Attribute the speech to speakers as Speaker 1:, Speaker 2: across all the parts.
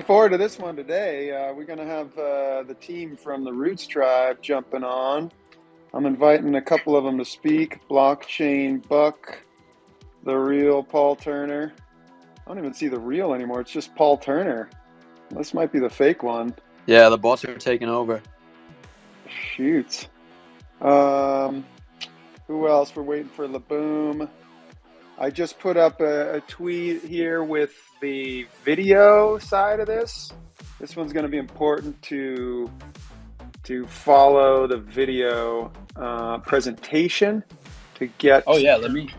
Speaker 1: looking forward to this one today. We're going to have the team from the RootzTribe jumping on. I'm inviting a couple of them to speak. BlockchainBuck, TheRealPaulTurner. I don't even see the real anymore. It's just Paul Turner. This might be the fake one.
Speaker 2: Yeah, the bots are taking over.
Speaker 1: Shoot. Who else? We're waiting for LeBoom. I just put up a tweet here with the video side of this. This one's going to be important to follow the video presentation to get.
Speaker 2: Oh yeah, let me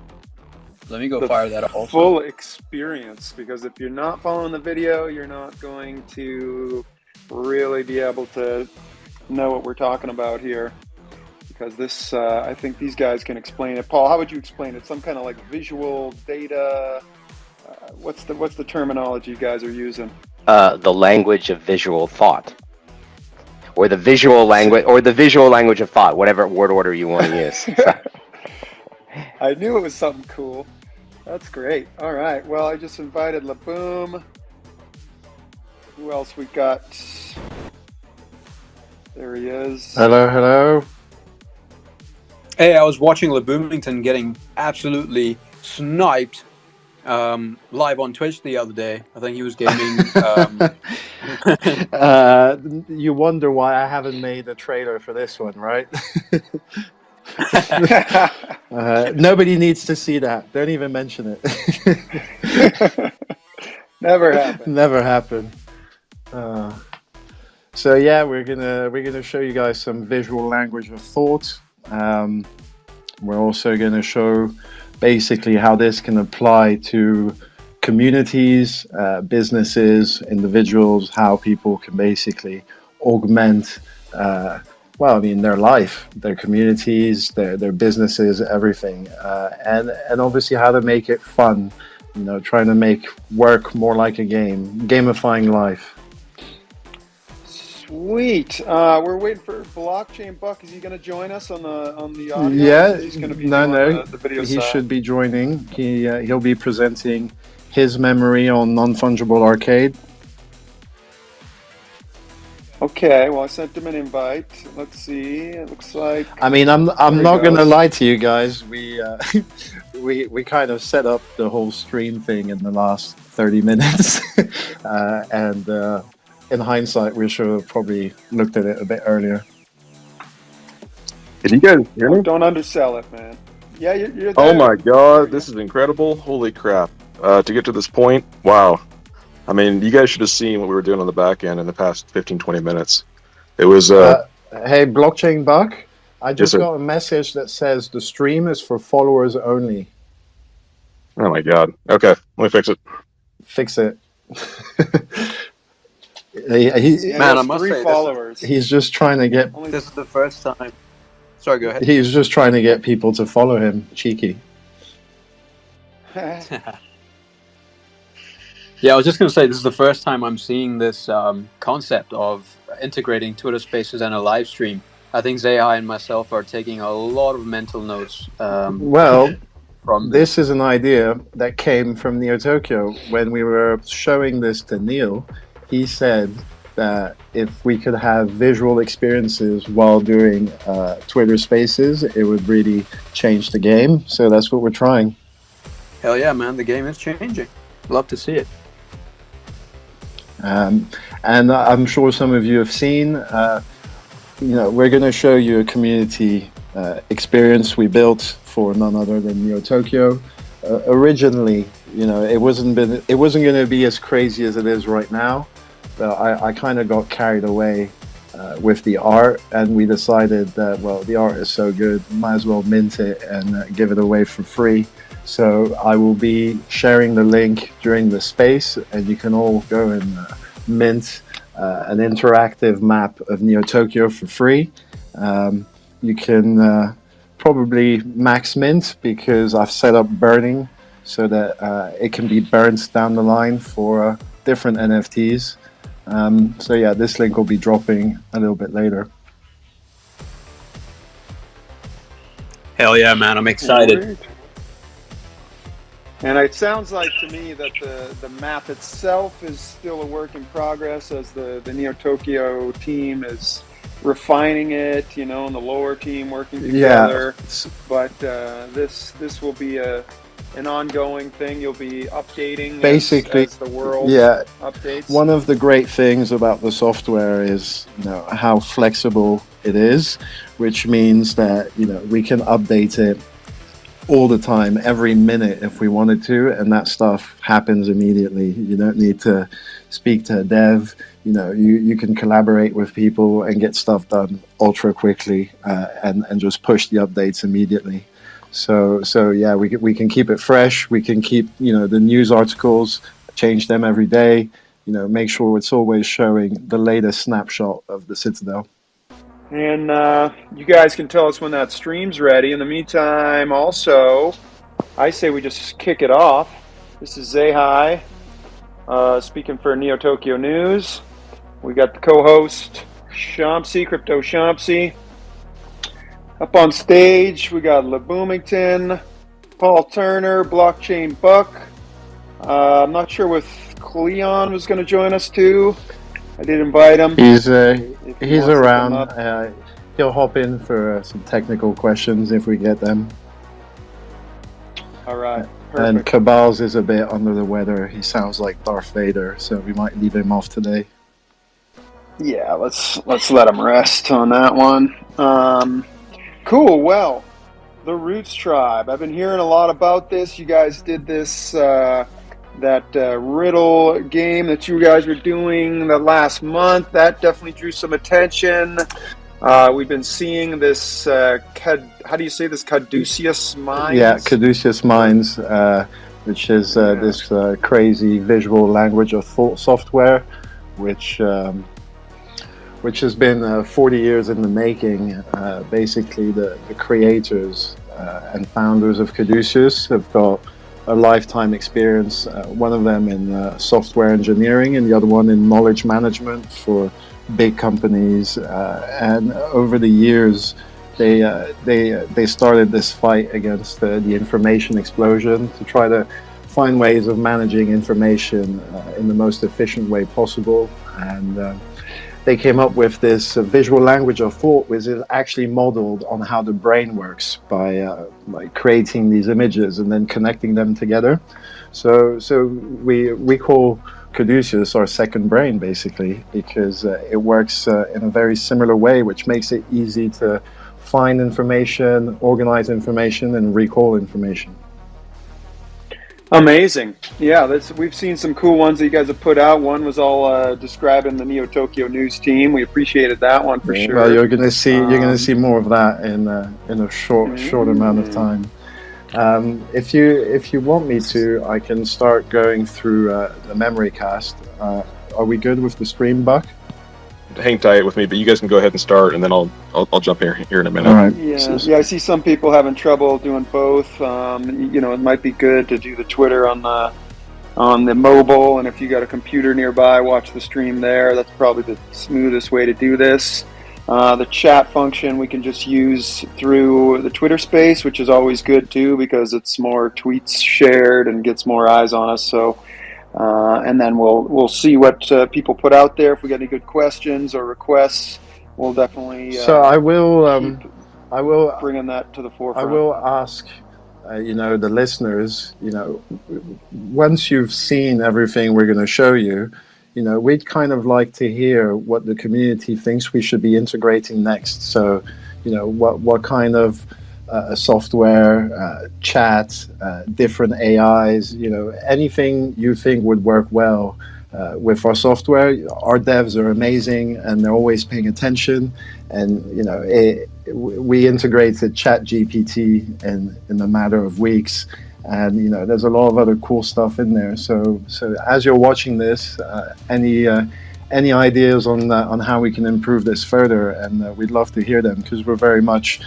Speaker 2: go fire that up. Also.
Speaker 1: Full experience, because if you're not following the video, you're not going to really be able to know what we're talking about here. Because this, I think these guys can explain it. Paul, how would you explain it? Some kind of like visual data. What's the terminology you guys are using?
Speaker 3: The language of visual thought, or the visual language of thought, whatever word order you want to use.
Speaker 1: I knew it was something cool. That's great. All right. Well, I just invited LeBoom. Who else we got? There he is.
Speaker 4: Hello.
Speaker 2: Hey, I was watching LeBoomington getting absolutely sniped live on Twitch the other day. I think he was gaming.
Speaker 4: You wonder why I haven't made a trailer for this one, right? Nobody needs to see that. Don't even mention it.
Speaker 1: Never happened.
Speaker 4: Never happened. So yeah, we're gonna show you guys some visual language of thought. We're also gonna show basically how this can apply to communities, businesses, individuals, how people can basically augment their life, their communities, their businesses, everything, and obviously how to make it fun, trying to make work more like a game, gamifying life.
Speaker 1: Sweet. We're waiting for BlockchainBuck. Is he going to join us on the audio?
Speaker 4: Yeah,
Speaker 1: he's going to be
Speaker 4: no.
Speaker 1: The video
Speaker 4: he
Speaker 1: side.
Speaker 4: Should be joining. He'll be presenting his memory on non-fungible arcade.
Speaker 1: Okay, well, I sent him an invite. Let's see. It looks like.
Speaker 4: I mean, I'm not going to lie to you guys. We kind of set up the whole stream thing in the last 30 minutes, and in hindsight, we should have probably looked at it a bit earlier.
Speaker 5: Can you guys hear me?
Speaker 1: Don't undersell it, man. Yeah, you're there.
Speaker 5: Oh my god, this is incredible. Holy crap. To get to this point, wow. I mean, you guys should have seen what we were doing on the back end in the past 15-20 minutes. It was...
Speaker 4: Hey, BlockchainBuck, I just got a message that says the stream is for followers only.
Speaker 5: Oh my god. Okay, let me fix it.
Speaker 4: Fix it.
Speaker 1: Man, I must say, followers.
Speaker 4: He's just trying to get...
Speaker 2: This is the first time... Sorry, go ahead.
Speaker 4: He's just trying to get people to follow him. Cheeky.
Speaker 2: Yeah, I was just going to say, this is the first time I'm seeing this concept of integrating Twitter Spaces and a live stream. I think ZeHI and myself are taking a lot of mental notes.
Speaker 4: This is an idea that came from Neo Tokyo. When we were showing this to Neil, he said that if we could have visual experiences while doing Twitter Spaces, it would really change the game. So that's what we're trying.
Speaker 2: Hell yeah, man. The game is changing. Love to see it.
Speaker 4: And I'm sure some of you have seen, we're going to show you a community experience we built for none other than Neo Tokyo. Originally, it wasn't going to be as crazy as it is right now. But I kind of got carried away with the art, and we decided that, well, the art is so good, might as well mint it and give it away for free. So I will be sharing the link during the space, and you can all go and mint an interactive map of Neo Tokyo for free. You can probably max mint, because I've set up burning so that it can be burnt down the line for different NFTs. So yeah, this link will be dropping a little bit later.
Speaker 2: Hell yeah, man, I'm excited.
Speaker 1: And it sounds like to me that the map itself is still a work in progress as the Neo Tokyo team is refining it, and the lower team working together.
Speaker 4: Yeah.
Speaker 1: But this will be an ongoing thing. You'll be updating
Speaker 4: Basically,
Speaker 1: as the world
Speaker 4: yeah.
Speaker 1: updates.
Speaker 4: One of the great things about the software is how flexible it is, which means that we can update it all the time, every minute if we wanted to, and that stuff happens immediately. You don't need to speak to a dev. You can collaborate with people and get stuff done ultra quickly, and just push the updates immediately. So yeah, we can keep it fresh. We can keep the news articles, change them every day. Make sure it's always showing the latest snapshot of the Citadel.
Speaker 1: And you guys can tell us when that stream's ready. In the meantime, also, I say we just kick it off. This is ZeHI, speaking for Neo Tokyo News. We got the co-host, Shamsi, Crypto Shamsi. Up on stage, we got LeBoomington, PaulTurner, BlockchainBuck. I'm not sure if Cleon was going to join us too. I did invite him.
Speaker 4: He's around. He'll hop in for some technical questions if we get them.
Speaker 1: All right. Perfect.
Speaker 4: And Cabal's is a bit under the weather. He sounds like Darth Vader, so we might leave him off today.
Speaker 1: Yeah, let's let him rest on that one. Cool. Well, the RootzTribe. I've been hearing a lot about this. You guys did this. That riddle game that you guys were doing the last month, that definitely drew some attention. We've been seeing this, how do you say this, Caduceus Minds?
Speaker 4: Yeah, Caduceus Minds, which is this crazy visual language of thought software, which has been 40 years in the making. Basically, the creators and founders of Caduceus have got a lifetime experience, one of them in software engineering and the other one in knowledge management for big companies. And over the years, they started this fight against the information explosion to try to find ways of managing information in the most efficient way possible. And they came up with this visual language of thought, which is actually modeled on how the brain works by creating these images and then connecting them together. So we call Caduceus our second brain, basically, because it works in a very similar way, which makes it easy to find information, organize information, and recall information.
Speaker 1: Amazing. Yeah, we've seen some cool ones that you guys have put out. One was all describing the Neo Tokyo News team. We appreciated that one for sure.
Speaker 4: Well, you're gonna see more of that in a short amount of time. If you want me to, I can start going through the memory cast. Are we good with the stream, Buck?
Speaker 5: Hang tight with me, but you guys can go ahead and start, and then I'll jump here in a minute.
Speaker 4: All right.
Speaker 1: Yeah. I see some people having trouble doing both. It might be good to do the Twitter on the mobile, and if you got a computer nearby, watch the stream there. That's probably the smoothest way to do this. The chat function we can just use through the Twitter space, which is always good too because it's more tweets shared and gets more eyes on us. So. And then we'll see what people put out there. If we got any good questions or requests, we'll definitely.
Speaker 4: So I will
Speaker 1: bringing that to the forefront.
Speaker 4: I will ask, the listeners, once you've seen everything we're going to show you, we'd kind of like to hear what the community thinks we should be integrating next. So, what kind of software, chat, different AIs, anything you think would work well with our software. Our devs are amazing and they're always paying attention. And, we integrated ChatGPT in a matter of weeks. And, there's a lot of other cool stuff in there. So as you're watching this, any ideas on how we can improve this further, and we'd love to hear them because we're very much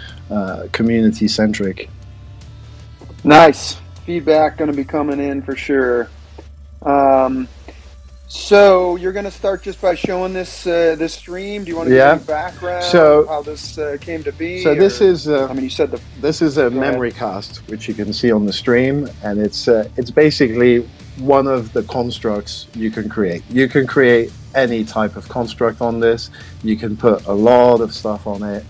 Speaker 4: community centric.
Speaker 1: Nice feedback going to be coming in for sure. So you're going to start just by showing this stream. Do you want to give
Speaker 4: Yeah.
Speaker 1: any background
Speaker 4: So
Speaker 1: of how this came to be?
Speaker 4: so this
Speaker 1: or,
Speaker 4: is
Speaker 1: I mean, you said
Speaker 4: this is a
Speaker 1: Go ahead.
Speaker 4: memory cast, which you can see on the stream, and it's basically one of the constructs you can create. You can create any type of construct on this. You can put a lot of stuff on it,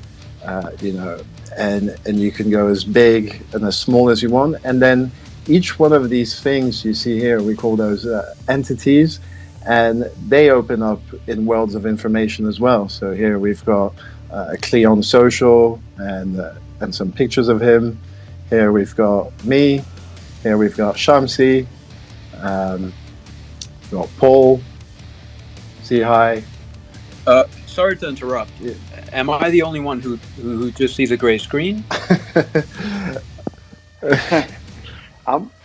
Speaker 4: and you can go as big and as small as you want. And then each one of these things you see here, we call those entities, and they open up in worlds of information as well. So here we've got Cleon Social and some pictures of him. Here we've got me. Here we've got Shamsi. We've got Paul. ZeHI.
Speaker 2: Sorry to interrupt.
Speaker 4: Yeah.
Speaker 2: Am I the only one who just sees a gray screen?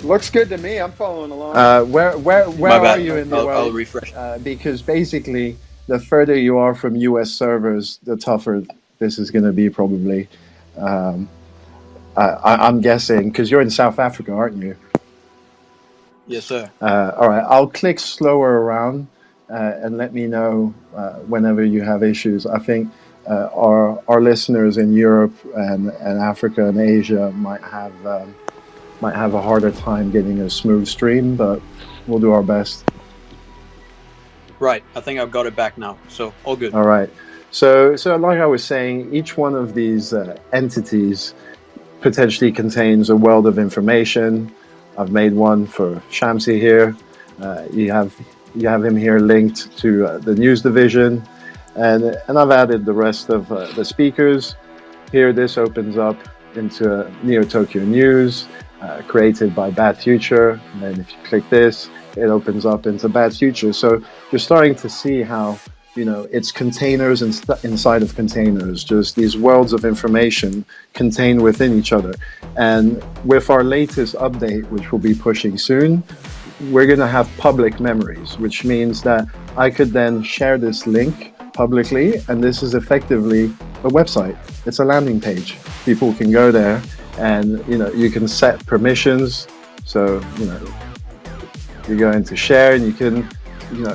Speaker 1: Looks good to me. I'm following along.
Speaker 4: Where are you in the world?
Speaker 2: I'll refresh.
Speaker 4: Because basically, the further you are from US servers, the tougher this is going to be probably. I'm guessing, because you're in South Africa, aren't you?
Speaker 2: Yes, sir.
Speaker 4: All right, I'll click slower around and let me know whenever you have issues. I think our listeners in Europe and Africa and Asia might have a harder time getting a smooth stream, but we'll do our best.
Speaker 2: Right, I think I've got it back now, so all good.
Speaker 4: All right. So like I was saying, each one of these entities potentially contains a world of information. I've made one for Shamsi here. You have him here linked to the news division, and I've added the rest of the speakers. Here, this opens up into Neo Tokyo News, created by Bad Future. And then if you click this, it opens up into Bad Future. So you're starting to see how, it's containers inside of containers, just these worlds of information contained within each other. And with our latest update, which we'll be pushing soon, we're going to have public memories, which means that I could then share this link publicly, and this is effectively a website. It's a landing page. People can go there, and you can set permissions. So you go into share, and you can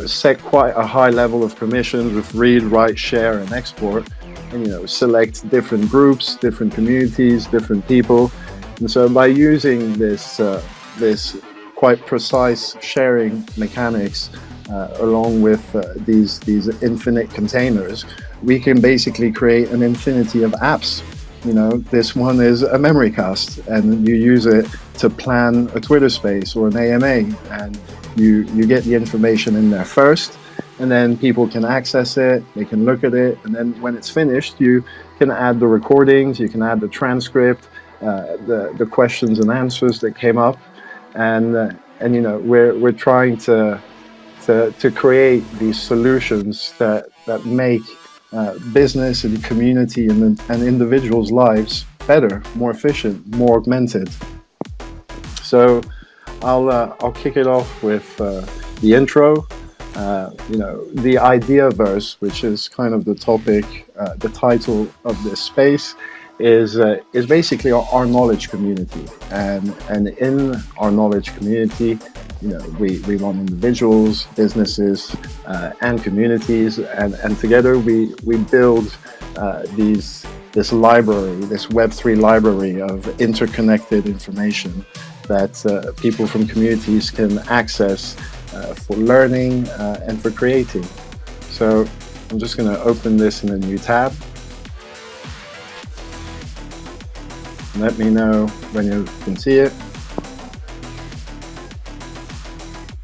Speaker 4: set quite a high level of permissions with read, write, share, and export, and select different groups, different communities, different people. And so by using this quite precise sharing mechanics along with these infinite containers, we can basically create an infinity of apps. This one is a memory cast, and you use it to plan a Twitter space or an AMA, and you get the information in there first, and then people can access it, they can look at it, and then when it's finished, you can add the recordings, you can add the transcript, the questions and answers that came up, and we're trying to create these solutions that make business and community and individuals' lives better, more efficient, more augmented. So I'll kick it off with the intro. The Ideaverse, which is kind of the topic, the title of this space, is basically our knowledge community, and in our knowledge community, we run individuals, businesses, and communities, and together we build this library, this Web3 library of interconnected information that people from communities can access for learning and for creating. So I'm just going to open this in a new tab. Let me know when you can see it.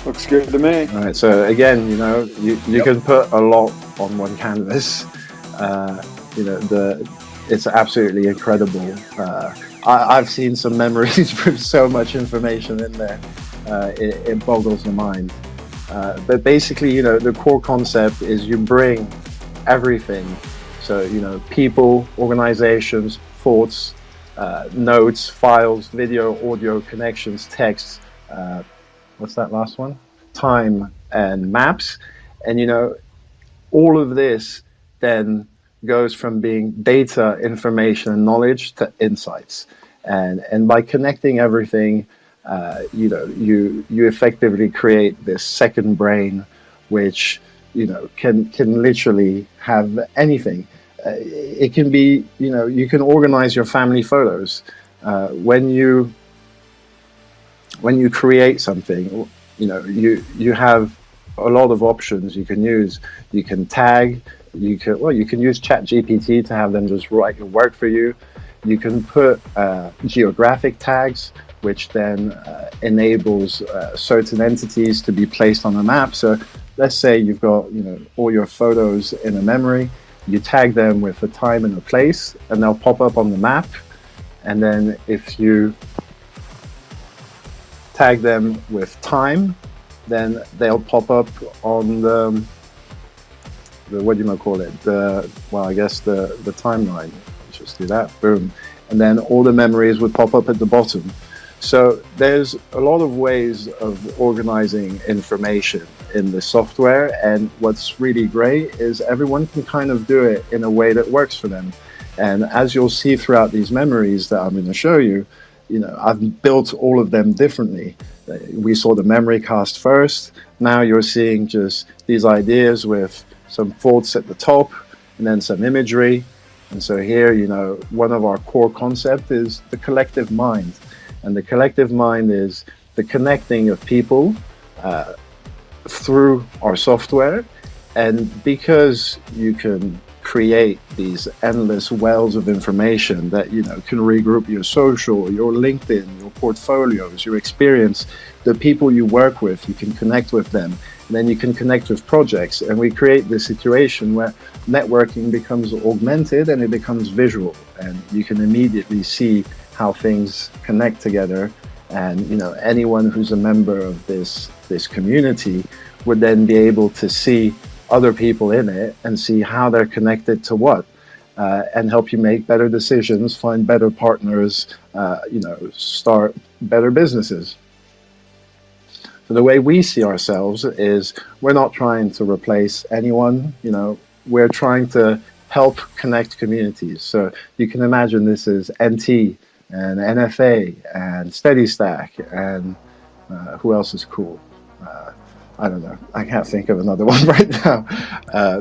Speaker 1: Looks good to me.
Speaker 4: All right, so again, you can put a lot on one canvas. It's absolutely incredible. I've seen some memories with so much information in there. It boggles the mind. But basically, the core concept is you bring everything. So, people, organizations, thoughts, notes, files, video, audio, connections, texts, what's that last one? Time and maps. And, all of this then goes from being data, information, and knowledge to insights. And by connecting everything, you effectively create this second brain which can literally have anything. It can be, you can organize your family photos. When you create something, you have a lot of options you can use. You can tag. You can use ChatGPT to have them just write your work for you. You can put geographic tags, which then enables certain entities to be placed on a map. So let's say you've got all your photos in a memory. You tag them with a time and a place, and they'll pop up on the map. And then if you tag them with time, then they'll pop up on the what do you call it? The timeline. Just do that, boom. And then all the memories would pop up at the bottom. So there's a lot of ways of organizing information in the software, and what's really great is everyone can kind of do it in a way that works for them. And as you'll see throughout these memories that I'm going to show you, I've built all of them differently. We saw the memory cast first. Now you're seeing just these ideas with some thoughts at the top and then some imagery. And so here, one of our core concepts is the collective mind. And the collective mind is the connecting of people through our software. And because you can create these endless wells of information that can regroup your social, your LinkedIn, your portfolios, your experience, the people you work with, you can connect with them, and then you can connect with projects. And we create this situation where networking becomes augmented and it becomes visual, and you can immediately see how things connect together. And anyone who's a member of this community would then be able to see other people in it and see how they're connected to what, and help you make better decisions, find better partners, start better businesses. So the way we see ourselves is we're not trying to replace anyone, we're trying to help connect communities. So you can imagine this is NT and NFA and SteadyStack and who else is cool? I don't know. I can't think of another one right now.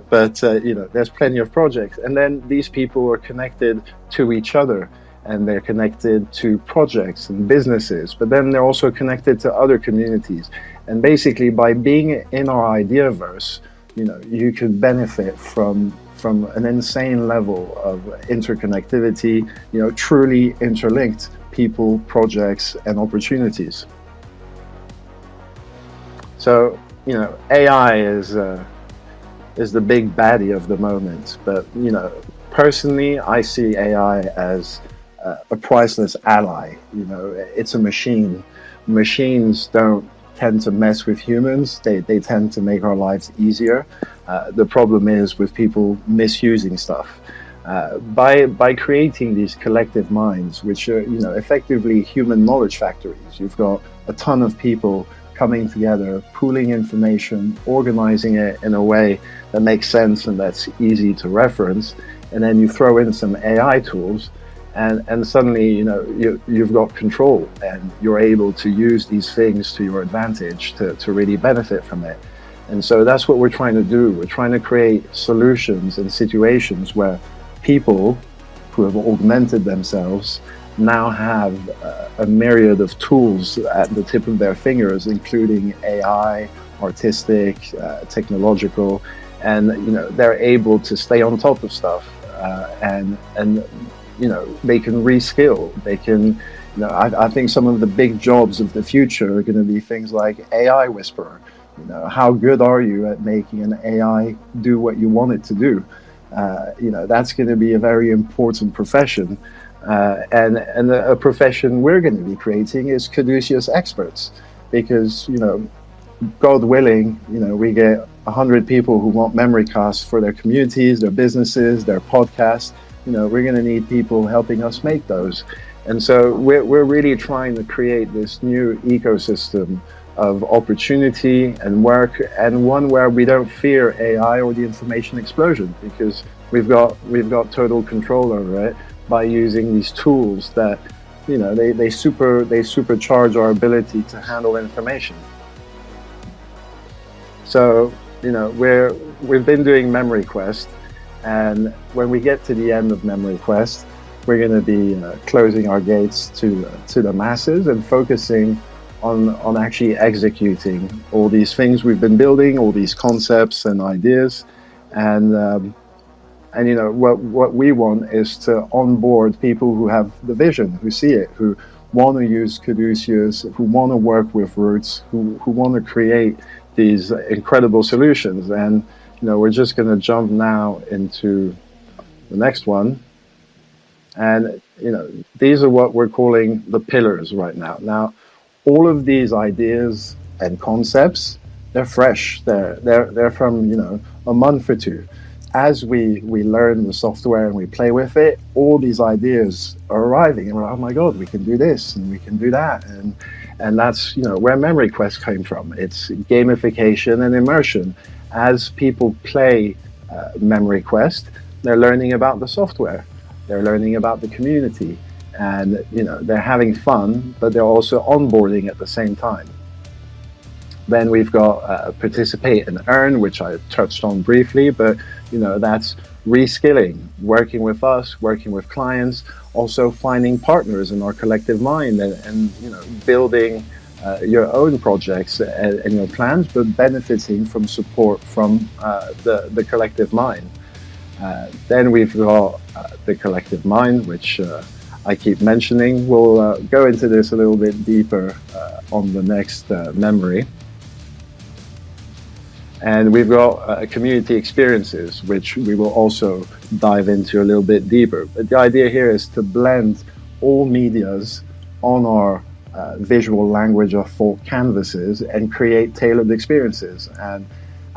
Speaker 4: But there's plenty of projects. And then these people are connected to each other, and they're connected to projects and businesses, but then they're also connected to other communities. And basically, by being in our Ideaverse, you could benefit from an insane level of interconnectivity, truly interlinked people, projects, and opportunities. So, AI is the big baddie of the moment. But, personally, I see AI as a priceless ally. It's a machine. Machines don't tend to mess with humans. They tend to make our lives easier. The problem is with people misusing stuff. By creating these collective minds, which are, effectively human knowledge factories. You've got a ton of people coming together, pooling information, organizing it in a way that makes sense and that's easy to reference, and then you throw in some AI tools, and suddenly you've got control, and you're able to use these things to your advantage to really benefit from it. And so that's what we're trying to do. We're trying to create solutions and situations where people who have augmented themselves now have a myriad of tools at the tip of their fingers, including AI, artistic, technological, and they're able to stay on top of stuff, and they can reskill. They can, I think some of the big jobs of the future are going to be things like AI whisperer. How good are you at making an AI do what you want it to do? That's going to be a very important profession. And a profession we're going to be creating is caduceus experts, because God willing, we get 100 people who want memory casts for their communities, their businesses, their podcasts. We're going to need people helping us make those. And so we're really trying to create this new ecosystem of opportunity and work, and one where we don't fear AI or the information explosion, because we've got total control over it by using these tools that they supercharge our ability to handle information. So we've been doing Memory Quest, and when we get to the end of Memory Quest, we're going to be closing our gates to the masses and focusing on actually executing all these things we've been building, all these concepts and ideas, and what we want is to onboard people who have the vision, who see it, who want to use Caduceus, who want to work with Roots, who want to create these incredible solutions. And we're just going to jump now into the next one. And these are what we're calling the pillars right now. Now, all of these ideas and concepts, they're fresh. They're from a month or two. As we learn the software and we play with it, all these ideas are arriving, and we're like, oh my god, we can do this and we can do that, and that's where Memory Quest came from. It's gamification and immersion. As people play Memory Quest, they're learning about the software, they're learning about the community, and they're having fun, but they're also onboarding at the same time. Then we've got participate and earn, which I touched on briefly, but that's reskilling, working with us, working with clients, also finding partners in our collective mind, and building your own projects and your plans, but benefiting from support from the collective mind. Then we've got the collective mind, which I keep mentioning. We'll go into this a little bit deeper on the next memory. And we've got community experiences, which we will also dive into a little bit deeper. But the idea here is to blend all medias on our visual language of thought canvases and create tailored experiences. And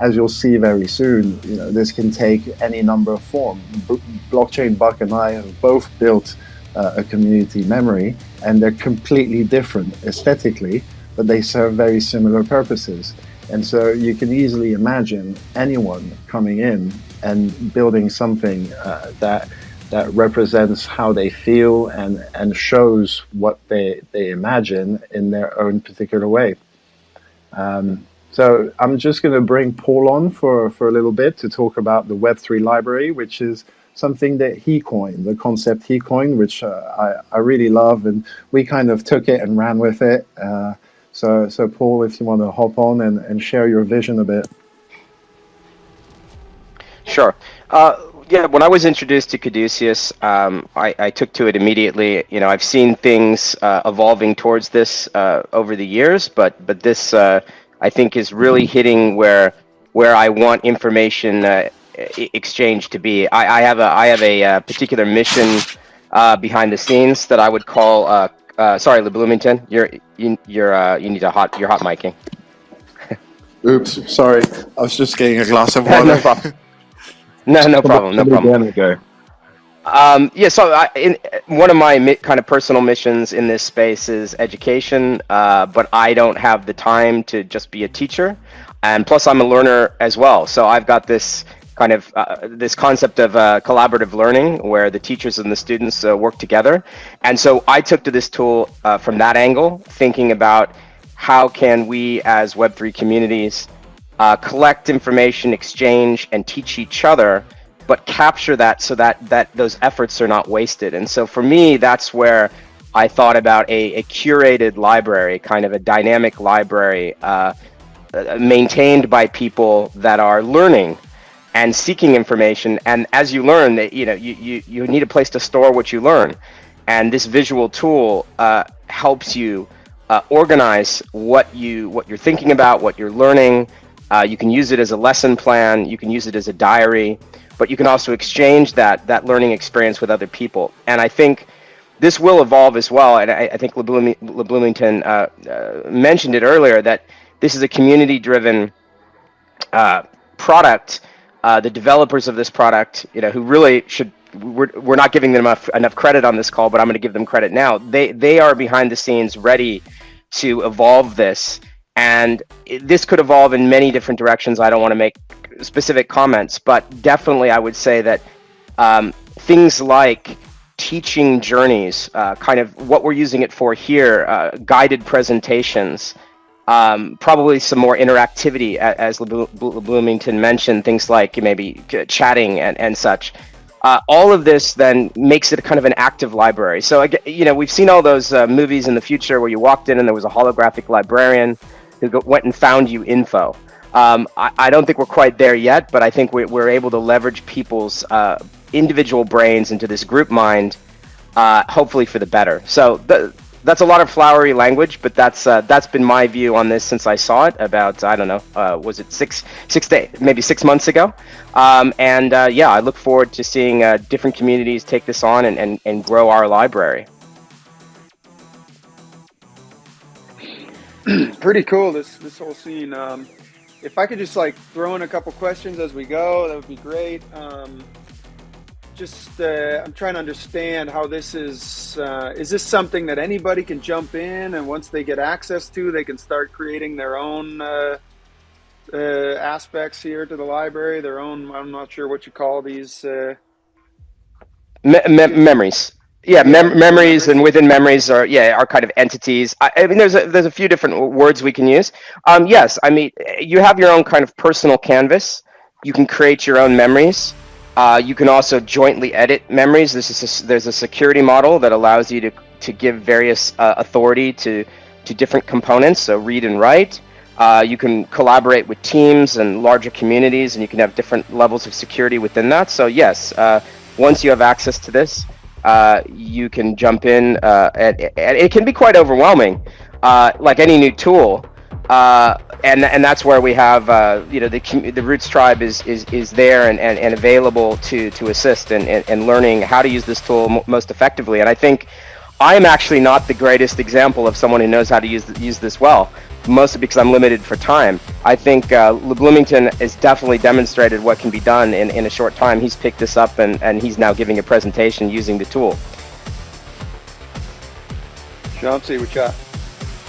Speaker 4: as you'll see very soon, this can take any number of forms. BlockchainBuck and I have both built a community memory, and they're completely different aesthetically, but they serve very similar purposes. And so you can easily imagine anyone coming in and building something that represents how they feel and shows what they imagine in their own particular way. So I'm just going to bring Paul on for a little bit to talk about the Web3 library, which is something that he coined, the concept he coined, which I really love, and we kind of took it and ran with it. So Paul, if you want to hop on and share your vision a bit.
Speaker 3: Sure. Yeah, when I was introduced to Caduceus, I took to it immediately. I've seen things evolving towards this over the years, but this I think is really hitting where I want information exchange to be. I have a particular mission behind the scenes that I would call. Sorry, LeBoomington, you need you're hot micing.
Speaker 4: Oops, sorry. I was just getting a glass of water.
Speaker 3: No problem. No problem. Yeah, so one of my kind of personal missions in this space is education, but I don't have the time to just be a teacher, and plus I'm a learner as well. So I've got this kind of this concept of collaborative learning where the teachers and the students work together. And so I took to this tool from that angle, thinking about how can we as Web3 communities collect information, exchange, and teach each other, but capture that so that those efforts are not wasted. And so for me, that's where I thought about a curated library, kind of a dynamic library maintained by people that are learning and seeking information. And as you learn, you need a place to store what you learn. And this visual tool helps you organize what you're thinking about, what you're learning. You can use it as a lesson plan. You can use it as a diary, but you can also exchange that learning experience with other people. And I think this will evolve as well. And I think LeBoomington mentioned it earlier, that this is a community-driven product. The developers of this product, who really should, we're not giving them enough credit on this call, but I'm going to give them credit now. They are behind the scenes ready to evolve this, and this could evolve in many different directions. I don't want to make specific comments, but definitely I would say that things like teaching journeys, kind of what we're using it for here, guided presentations, Probably some more interactivity, as LeBoomington mentioned, things like maybe chatting and such. All of this then makes it a kind of an active library. So, you know, we've seen all those movies in the future where you walked in and there was a holographic librarian who went and found you info. I don't think we're quite there yet, but I think we're able to leverage people's individual brains into this group mind, hopefully for the better. So that's a lot of flowery language, but that's been my view on this since I saw it about, I don't know, was it maybe 6 months ago? Yeah, I look forward to seeing different communities take this on and grow our library.
Speaker 1: Pretty cool, this whole scene. If I could just like throw in a couple questions as we go, that would be great. I'm trying to understand how this is this something that anybody can jump in, and once they get access to, they can start creating their own aspects here to the library, their own, I'm not sure what you call these.
Speaker 3: Memories. Yeah, memories, and within memories are kind of entities. I mean, there's a few different words we can use. Yes, I mean, you have your own kind of personal canvas. You can create your own memories. You can also jointly edit memories. There's a security model that allows you to give various authority to different components, so read and write. You can collaborate with teams and larger communities, and you can have different levels of security within that. So yes, once you have access to this, you can jump in, and it can be quite overwhelming, like any new tool. And that's where we have, you know, the RootzTribe is there and available to assist in learning how to use this tool most effectively. And I think I'm actually not the greatest example of someone who knows how to use this well, mostly because I'm limited for time. I think LeBoomington has definitely demonstrated what can be done in a short time. He's picked this up and he's now giving a presentation using the tool.
Speaker 1: Shamsi, what you got?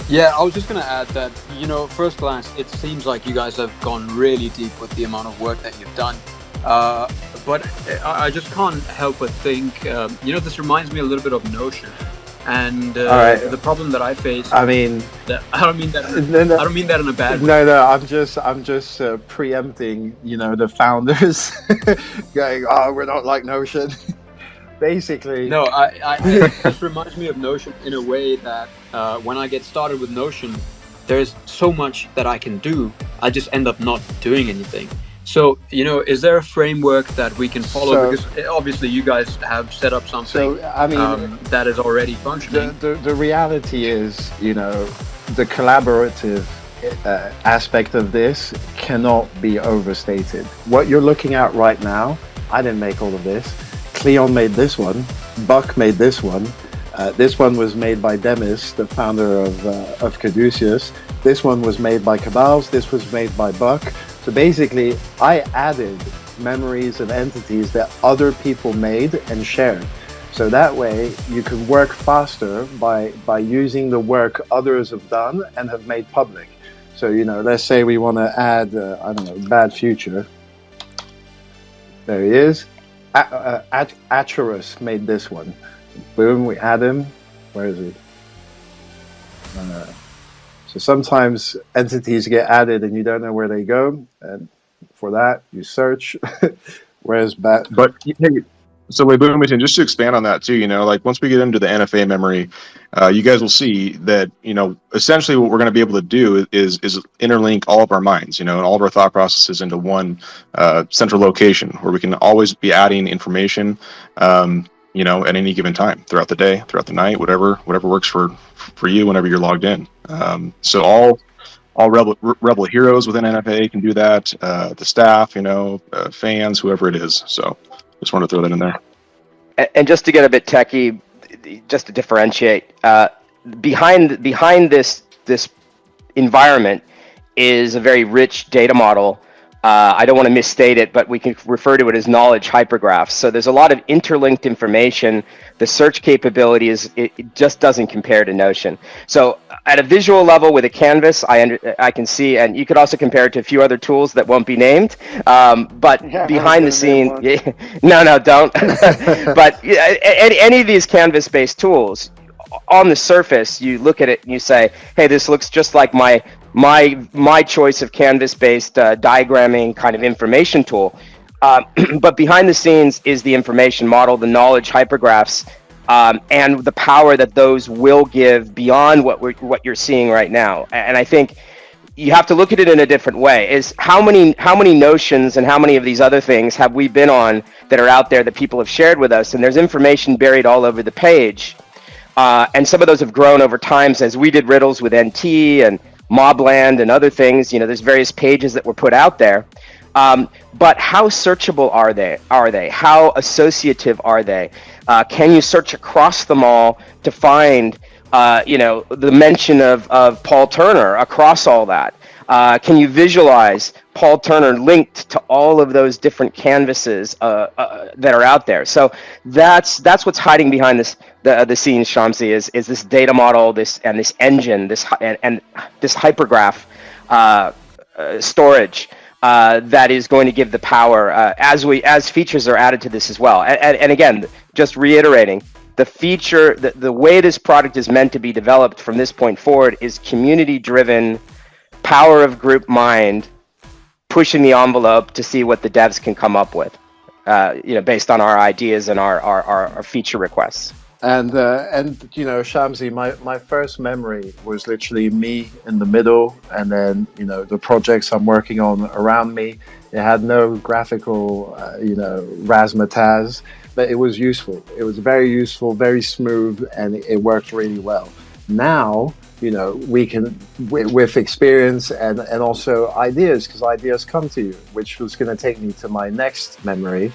Speaker 2: Yeah, I was just going to add that, you know, first glance, it seems like you guys have gone really deep with the amount of work that you've done. But I just can't help but think, you know, this reminds me a little bit of Notion. And the problem that I face, I mean, I don't mean that in a bad way.
Speaker 4: No, I'm just preempting, you know, the founders going, oh, we're not like Notion. Basically.
Speaker 2: No, it just reminds me of Notion in a way that when I get started with Notion, there's so much that I can do. I just end up not doing anything. So, you know, is there a framework that we can follow? Because obviously you guys have set up something that is already functioning.
Speaker 4: The reality is, you know, the collaborative aspect of this cannot be overstated. What you're looking at right now, I didn't make all of this. Cleon made this one. Buck made this one. This one was made by Demis, the founder of Caduceus. This one was made by Cabals. This was made by Buck. So basically, I added memories and entities that other people made and shared. So that way, you can work faster by using the work others have done and have made public. So, you know, let's say we want to add, I don't know, Bad Future. There he is. Acherus made this one. Boom, we add him. Where is he? So sometimes entities get added and you don't know where they go. And for that, you search. Where's Bat?
Speaker 5: But so LeBoomington, just to expand on that too, you know, like once we get into the NFA memory, you guys will see that, you know, essentially what we're going to be able to do is interlink all of our minds, you know, and all of our thought processes into one central location where we can always be adding information, you know, at any given time throughout the day, throughout the night, whatever works for you whenever you're logged in. So all rebel heroes within NFA can do that. The staff, you know, fans, whoever it is. So just want to throw that in there.
Speaker 3: And just to get a bit techie, just to differentiate, behind this environment is a very rich data model. I don't want to misstate it, but we can refer to it as knowledge hypergraphs. So there's a lot of interlinked information. The search capability it just doesn't compare to Notion. So at a visual level with a canvas, I can see, and you could also compare it to a few other tools that won't be named. But yeah, behind the scene, no, don't. But any of these canvas-based tools, on the surface, you look at it and you say, hey, this looks just like my my choice of canvas-based diagramming kind of information tool. But behind the scenes is the information model, the knowledge hypergraphs, and the power that those will give beyond what you're seeing right now. And I think you have to look at it in a different way. Is how many notions and how many of these other things have we been on that are out there that people have shared with us, and there's information buried all over the page. And some of those have grown over time as we did riddles with NT and Mobland and other things. You know, there's various pages that were put out there. But how searchable are they? How associative are they? Can you search across them all to find, the mention of Paul Turner across all that? Can you visualize Paul Turner linked to all of those different canvases that are out there? So that's what's hiding behind the scenes, Shamsi, is this data model, this engine, this hypergraph storage. That is going to give the power as features are added to this as well. And again, just reiterating, the way this product is meant to be developed from this point forward is community-driven, power of group mind, pushing the envelope to see what the devs can come up with, based on our ideas and our feature requests.
Speaker 4: And Shamsi, my first memory was literally me in the middle, and then the projects I'm working on around me. It had no graphical razzmatazz, but it was useful. It was very useful, very smooth, and it worked really well. Now we can, with experience and also ideas, because ideas come to you, which was going to take me to my next memory.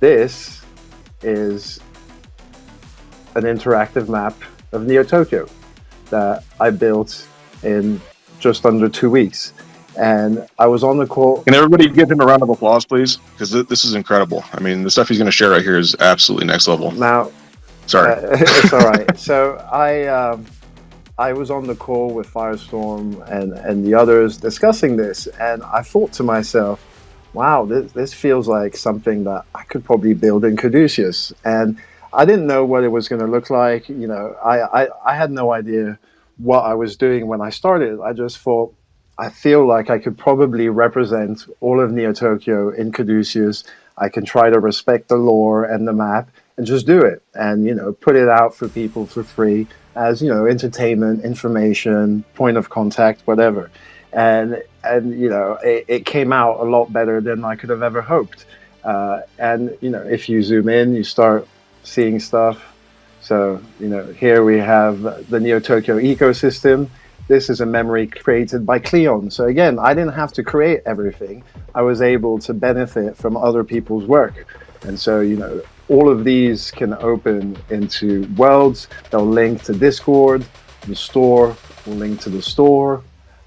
Speaker 4: This is an interactive map of Neo Tokyo that I built in just under 2 weeks. And I was on the call.
Speaker 5: Can everybody give him a round of applause, please? Because this is incredible. I mean, the stuff he's going to share right here is absolutely next level.
Speaker 4: Now,
Speaker 5: sorry.
Speaker 4: It's all right. So I was on the call with Firestorm and the others discussing this, and I thought to myself, wow, this feels like something that I could probably build in Caduceus. And I didn't know what it was going to look like. I had no idea what I was doing when I started. I just thought, I feel like I could probably represent all of Neo Tokyo in Caduceus. I can try to respect the lore and the map and just do it and, put it out for people for free as, entertainment, information, point of contact, whatever. And it came out a lot better than I could have ever hoped. If you zoom in, you start seeing stuff. So, here we have the Neo Tokyo ecosystem. This is a memory created by Cleon. So again, I didn't have to create everything. I was able to benefit from other people's work. And so, all of these can open into worlds. They'll link to Discord. The store will link to the store.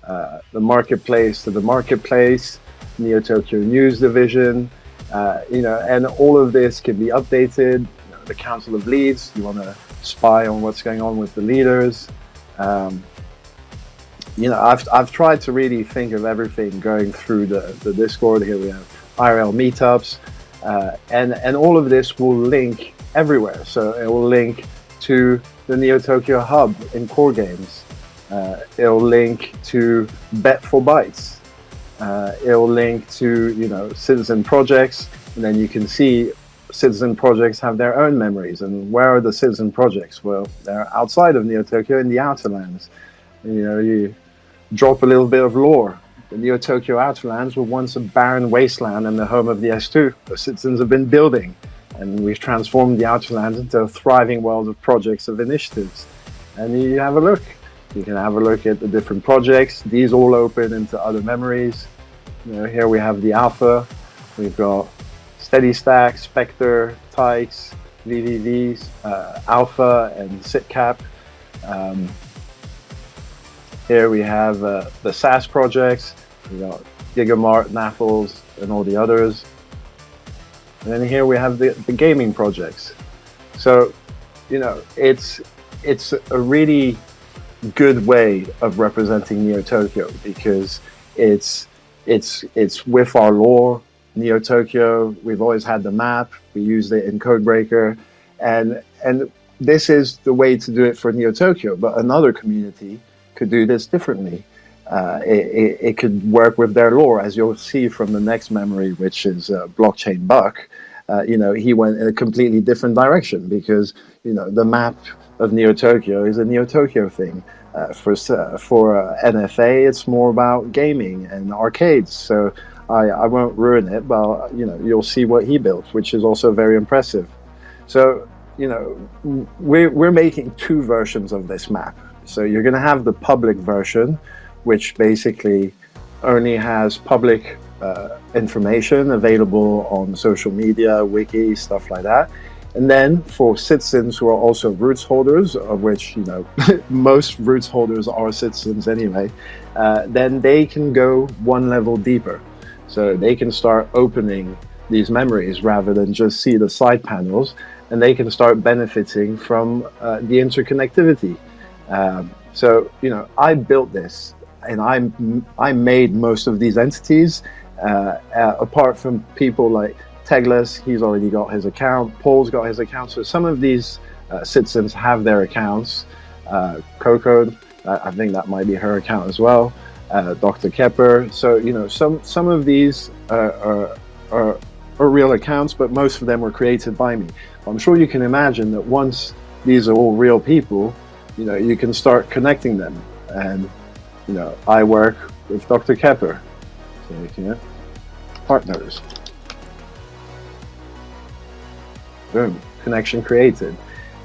Speaker 4: The marketplace to the marketplace. Neo Tokyo News Division. And all of this can be updated. The Council of Leads, you want to spy on what's going on with the leaders. I've tried to really think of everything going through the Discord. Here we have IRL meetups, and all of this will link everywhere. So it will link to the Neo Tokyo Hub in core games. It'll link to Bet for Bytes. It'll link to citizen projects, and then you can see citizen projects have their own memories. And where are the citizen projects? Well, they're outside of Neo Tokyo in the Outerlands. You drop a little bit of lore. The Neo Tokyo Outerlands were once a barren wasteland and the home of the S2. The citizens have been building, and we've transformed the Outerlands into a thriving world of projects, of initiatives. And you have a look. You can have a look at the different projects. These all open into other memories. Here we have the Alpha. We've got Steady Stack, Spectre, Tykes, VVVs, Alpha, and SitCap. Here we have the SaaS projects. We got Gigamart, Naffles, and all the others. And then here we have the gaming projects. So, it's a really good way of representing Neo Tokyo because it's with our lore. Neo Tokyo, we've always had the map. We used it in Codebreaker, and this is the way to do it for Neo Tokyo. But another community could do this differently. it could work with their lore, as you'll see from the next memory, which is BlockchainBuck. He went in a completely different direction because the map of Neo Tokyo is a Neo Tokyo thing. For NFA, it's more about gaming and arcades. So I won't ruin it, but you'll see what he built, which is also very impressive. So we're making two versions of this map. So you're going to have the public version, which basically only has public information available on social media, wiki, stuff like that. And then for citizens who are also Roots holders, of which most Roots holders are citizens anyway, then they can go one level deeper. So they can start opening these memories rather than just see the side panels, and they can start benefiting from the interconnectivity. So I built this, and I made most of these entities. Apart from people like Teglas, he's already got his account. Paul's got his account. So some of these citizens have their accounts. Coco, I think that might be her account as well. Dr. Kepper. So some of these are real accounts, but most of them were created by me. I'm sure you can imagine that once these are all real people, you can start connecting them. And I work with Dr. Kepper, so partners. Boom, connection created.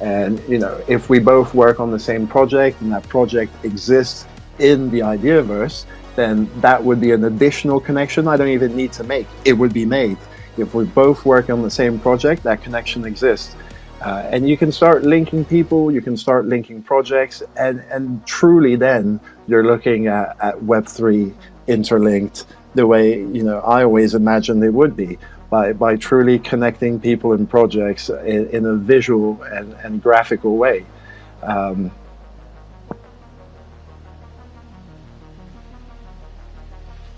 Speaker 4: And if we both work on the same project and that project exists in the Ideaverse, then that would be an additional connection I don't even need to make. It would be made. If we both work on the same project, that connection exists. And you can start linking people, you can start linking projects, and truly then you're looking at Web3 interlinked the way I always imagined it would be. By truly connecting people and projects in a visual and graphical way.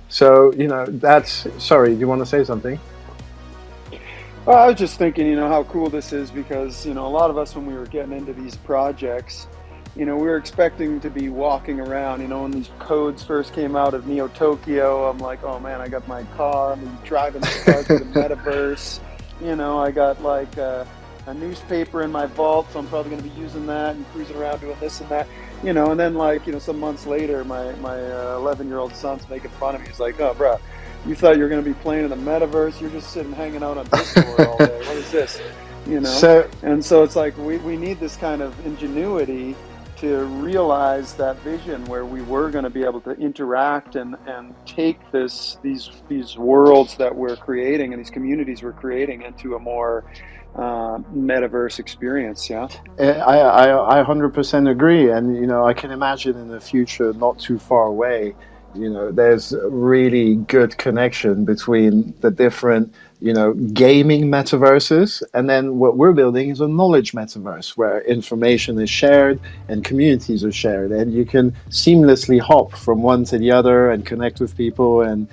Speaker 4: So, that's... Sorry, do you want to say something?
Speaker 1: Well, I was just thinking, how cool this is because, a lot of us when we were getting into these projects, we were expecting to be walking around, when these codes first came out of Neo Tokyo, I'm like, oh man, I got my car, I'm driving this car through the metaverse, I got like a newspaper in my vault, so I'm probably going to be using that and cruising around doing this and that, and then some months later, my 11-year-old son's making fun of me. He's like, oh, bro, you thought you were going to be playing in the metaverse? You're just sitting hanging out on Discord all day. What is this? And so it's like we need this kind of ingenuity to realize that vision where we were going to be able to interact and take these worlds that we're creating and these communities we're creating into a more metaverse experience. Yeah,
Speaker 4: I 100% agree, and I can imagine in the future not too far away, there's a really good connection between the different gaming metaverses, and then what we're building is a knowledge metaverse where information is shared and communities are shared, and you can seamlessly hop from one to the other and connect with people. And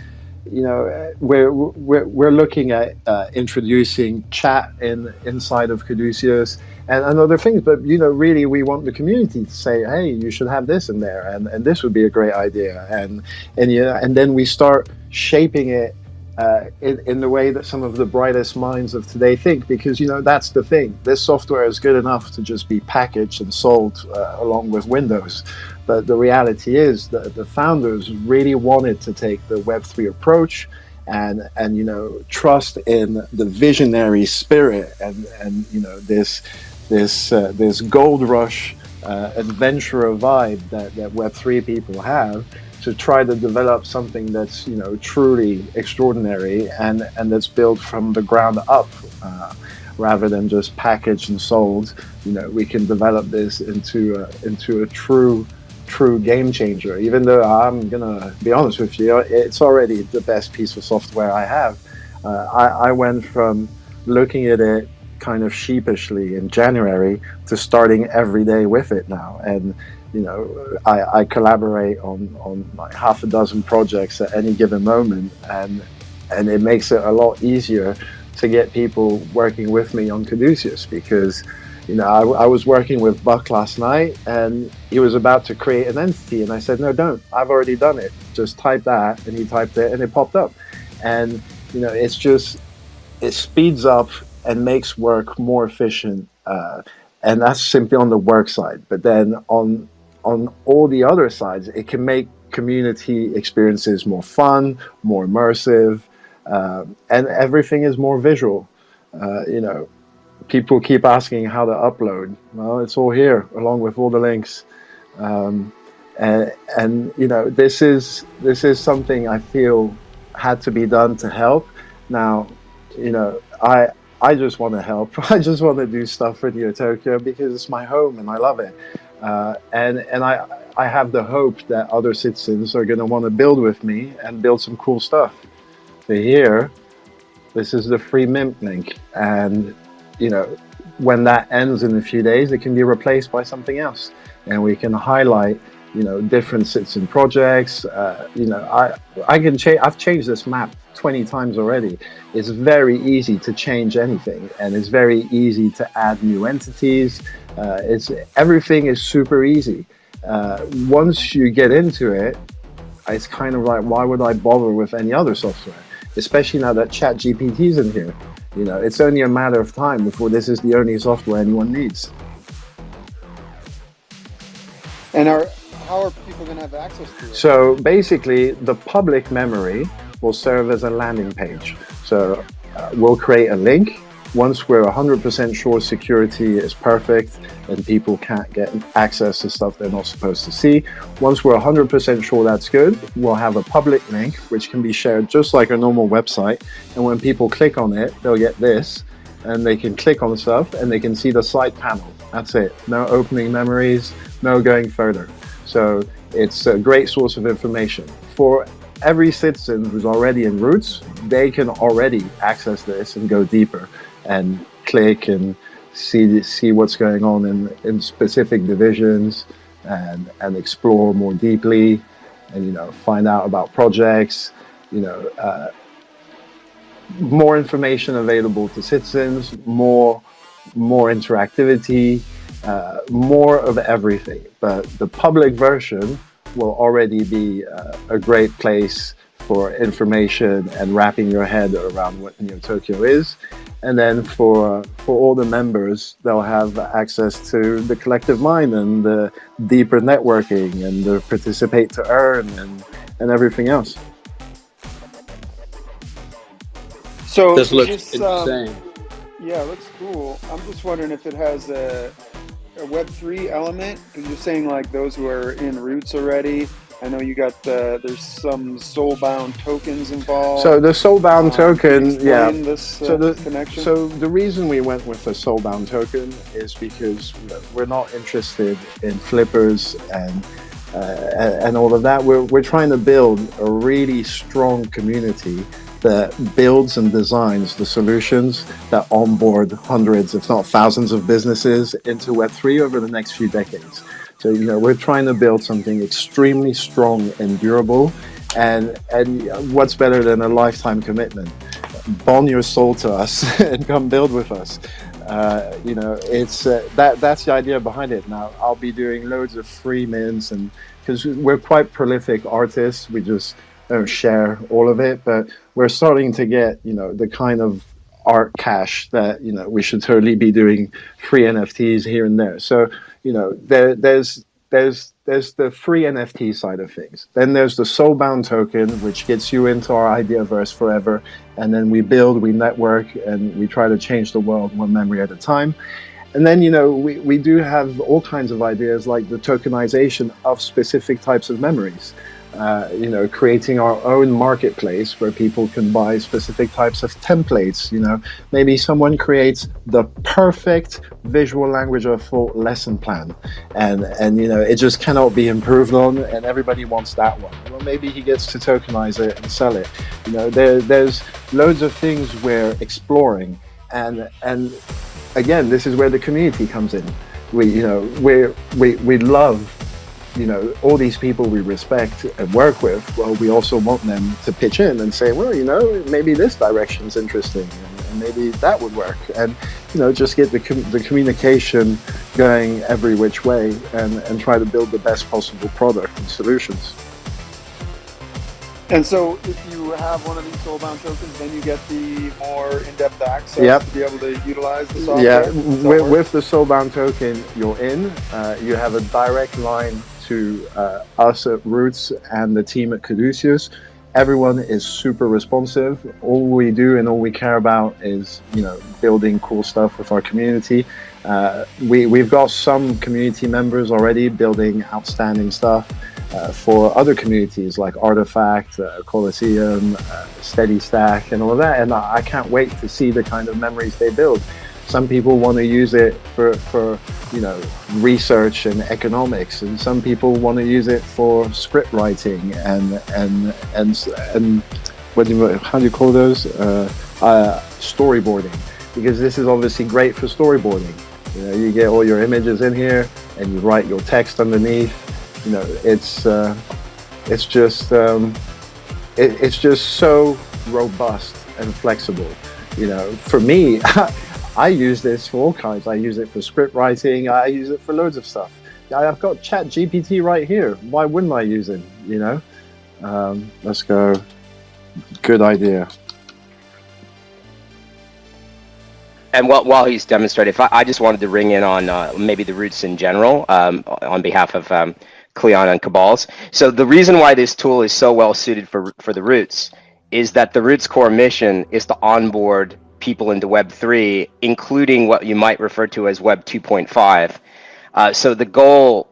Speaker 4: we're looking at introducing chat inside of Caduceus and other things, but really we want the community to say, hey, you should have this in there, and this would be a great idea, and then we start shaping it in the way that some of the brightest minds of today think, because that's the thing. This software is good enough to just be packaged and sold along with Windows, but the reality is that the founders really wanted to take the Web3 approach and trust in the visionary spirit and this gold rush adventurer vibe that Web3 people have, to try to develop something that's truly extraordinary and that's built from the ground up, rather than just packaged and sold. We can develop this into a true game changer. Even though I'm gonna be honest with you, it's already the best piece of software I have. I went from looking at it kind of sheepishly in January to starting every day with it now, and I collaborate on like half a dozen projects at any given moment, and it makes it a lot easier to get people working with me on Caduceus, because I was working with Buck last night, and he was about to create an entity, and I said, no, don't. I've already done it. Just type that, and he typed it, and it popped up. And it's just, it speeds up and makes work more efficient, and that's simply on the work side. But then on all the other sides, it can make community experiences more fun, more immersive, and everything is more visual. People keep asking how to upload. Well, it's all here along with all the links, and this is something I feel had to be done to help. Now, I just want to help. I just want to do stuff for Neo Tokyo because it's my home and I love it. And I have the hope that other citizens are going to want to build with me and build some cool stuff. So here, this is the free Mint link, and when that ends in a few days, it can be replaced by something else, and we can highlight different citizen projects. I can change. I've changed this map 20 times already. It's very easy to change anything, and it's very easy to add new entities. Everything is super easy. Once you get into it, it's kind of like, why would I bother with any other software? Especially now that ChatGPT's in here. It's only a matter of time before this is the only software anyone needs.
Speaker 1: And how are people going to have access to it?
Speaker 4: So basically, the public memory will serve as a landing page. So we'll create a link. Once we're 100% sure security is perfect and people can't get access to stuff they're not supposed to see, once we're 100% sure that's good, we'll have a public link which can be shared just like a normal website. And when people click on it, they'll get this, and they can click on stuff and they can see the side panel. That's it. No opening memories, no going further. So it's a great source of information. For every citizen who's already in Roots, they can already access this and go deeper and click and see what's going on in specific divisions, and explore more deeply, and find out about projects, more information available to citizens, more interactivity, more of everything. But the public version will already be a great place for information and wrapping your head around what Neo Tokyo is. And then for all the members, they'll have access to the collective mind and the deeper networking and the participate to earn and everything else.
Speaker 1: So
Speaker 2: this looks insane.
Speaker 1: Yeah, it looks cool. I'm just wondering if it has a Web3 element, because you're saying like those who are in Roots already. I know you got there's some soulbound tokens involved.
Speaker 4: So the soulbound token, yeah.
Speaker 1: This, connection.
Speaker 4: So the reason we went with the soulbound token is because we're not interested in flippers and all of that. We're trying to build a really strong community that builds and designs the solutions that onboard hundreds, if not thousands, of businesses into Web3 over the next few decades. So, we're trying to build something extremely strong and durable, and what's better than a lifetime commitment? Bond your soul to us and come build with us. It's that's the idea behind it. Now, I'll be doing loads of free mints, and because we're quite prolific artists, we just don't share all of it, but we're starting to get, the kind of art cash that, we should totally be doing free NFTs here and there. So, there's the free NFT side of things. Then there's the soulbound token, which gets you into our Ideaverse forever. And then we build, we network, and we try to change the world one memory at a time. And then, we do have all kinds of ideas like the tokenization of specific types of memories. Creating our own marketplace where people can buy specific types of templates. Maybe someone creates the perfect visual language of thought lesson plan, and it just cannot be improved on, and everybody wants that one. Well, maybe he gets to tokenize it and sell it. There's loads of things we're exploring, and again, this is where the community comes in. We love all these people we respect and work with. Well, we also want them to pitch in and say, well, maybe this direction's interesting, and maybe that would work. And just get the communication going every which way, and try to build the best possible product and solutions.
Speaker 1: And so if you have one of these soulbound tokens, then you get the more in-depth access to be able to utilize the software?
Speaker 4: Yeah, with the soulbound token, you're in. You have a direct line to us at Roots and the team at Caduceus. Everyone is super responsive. All we do and all we care about is, building cool stuff with our community. We've got some community members already building outstanding stuff for other communities like Artifact, Coliseum, Steady Stack, and all of that. And I can't wait to see the kind of memories they build. Some people want to use it for research and economics, and some people want to use it for script writing and how do you call those? Storyboarding, because this is obviously great for storyboarding. You get all your images in here and you write your text underneath. It's just so robust and flexible. For me, I use this for all kinds. I use it for script writing. I use it for loads of stuff. I've got ChatGPT right here. Why wouldn't I use it? Let's go. Good idea.
Speaker 3: And while he's demonstrating, I just wanted to ring in on maybe the Roots in general on behalf of Cleon and Cabals. So the reason why this tool is so well suited for the Roots is that the Roots core mission is to onboard people into Web3, including what you might refer to as Web 2.5. So the goal,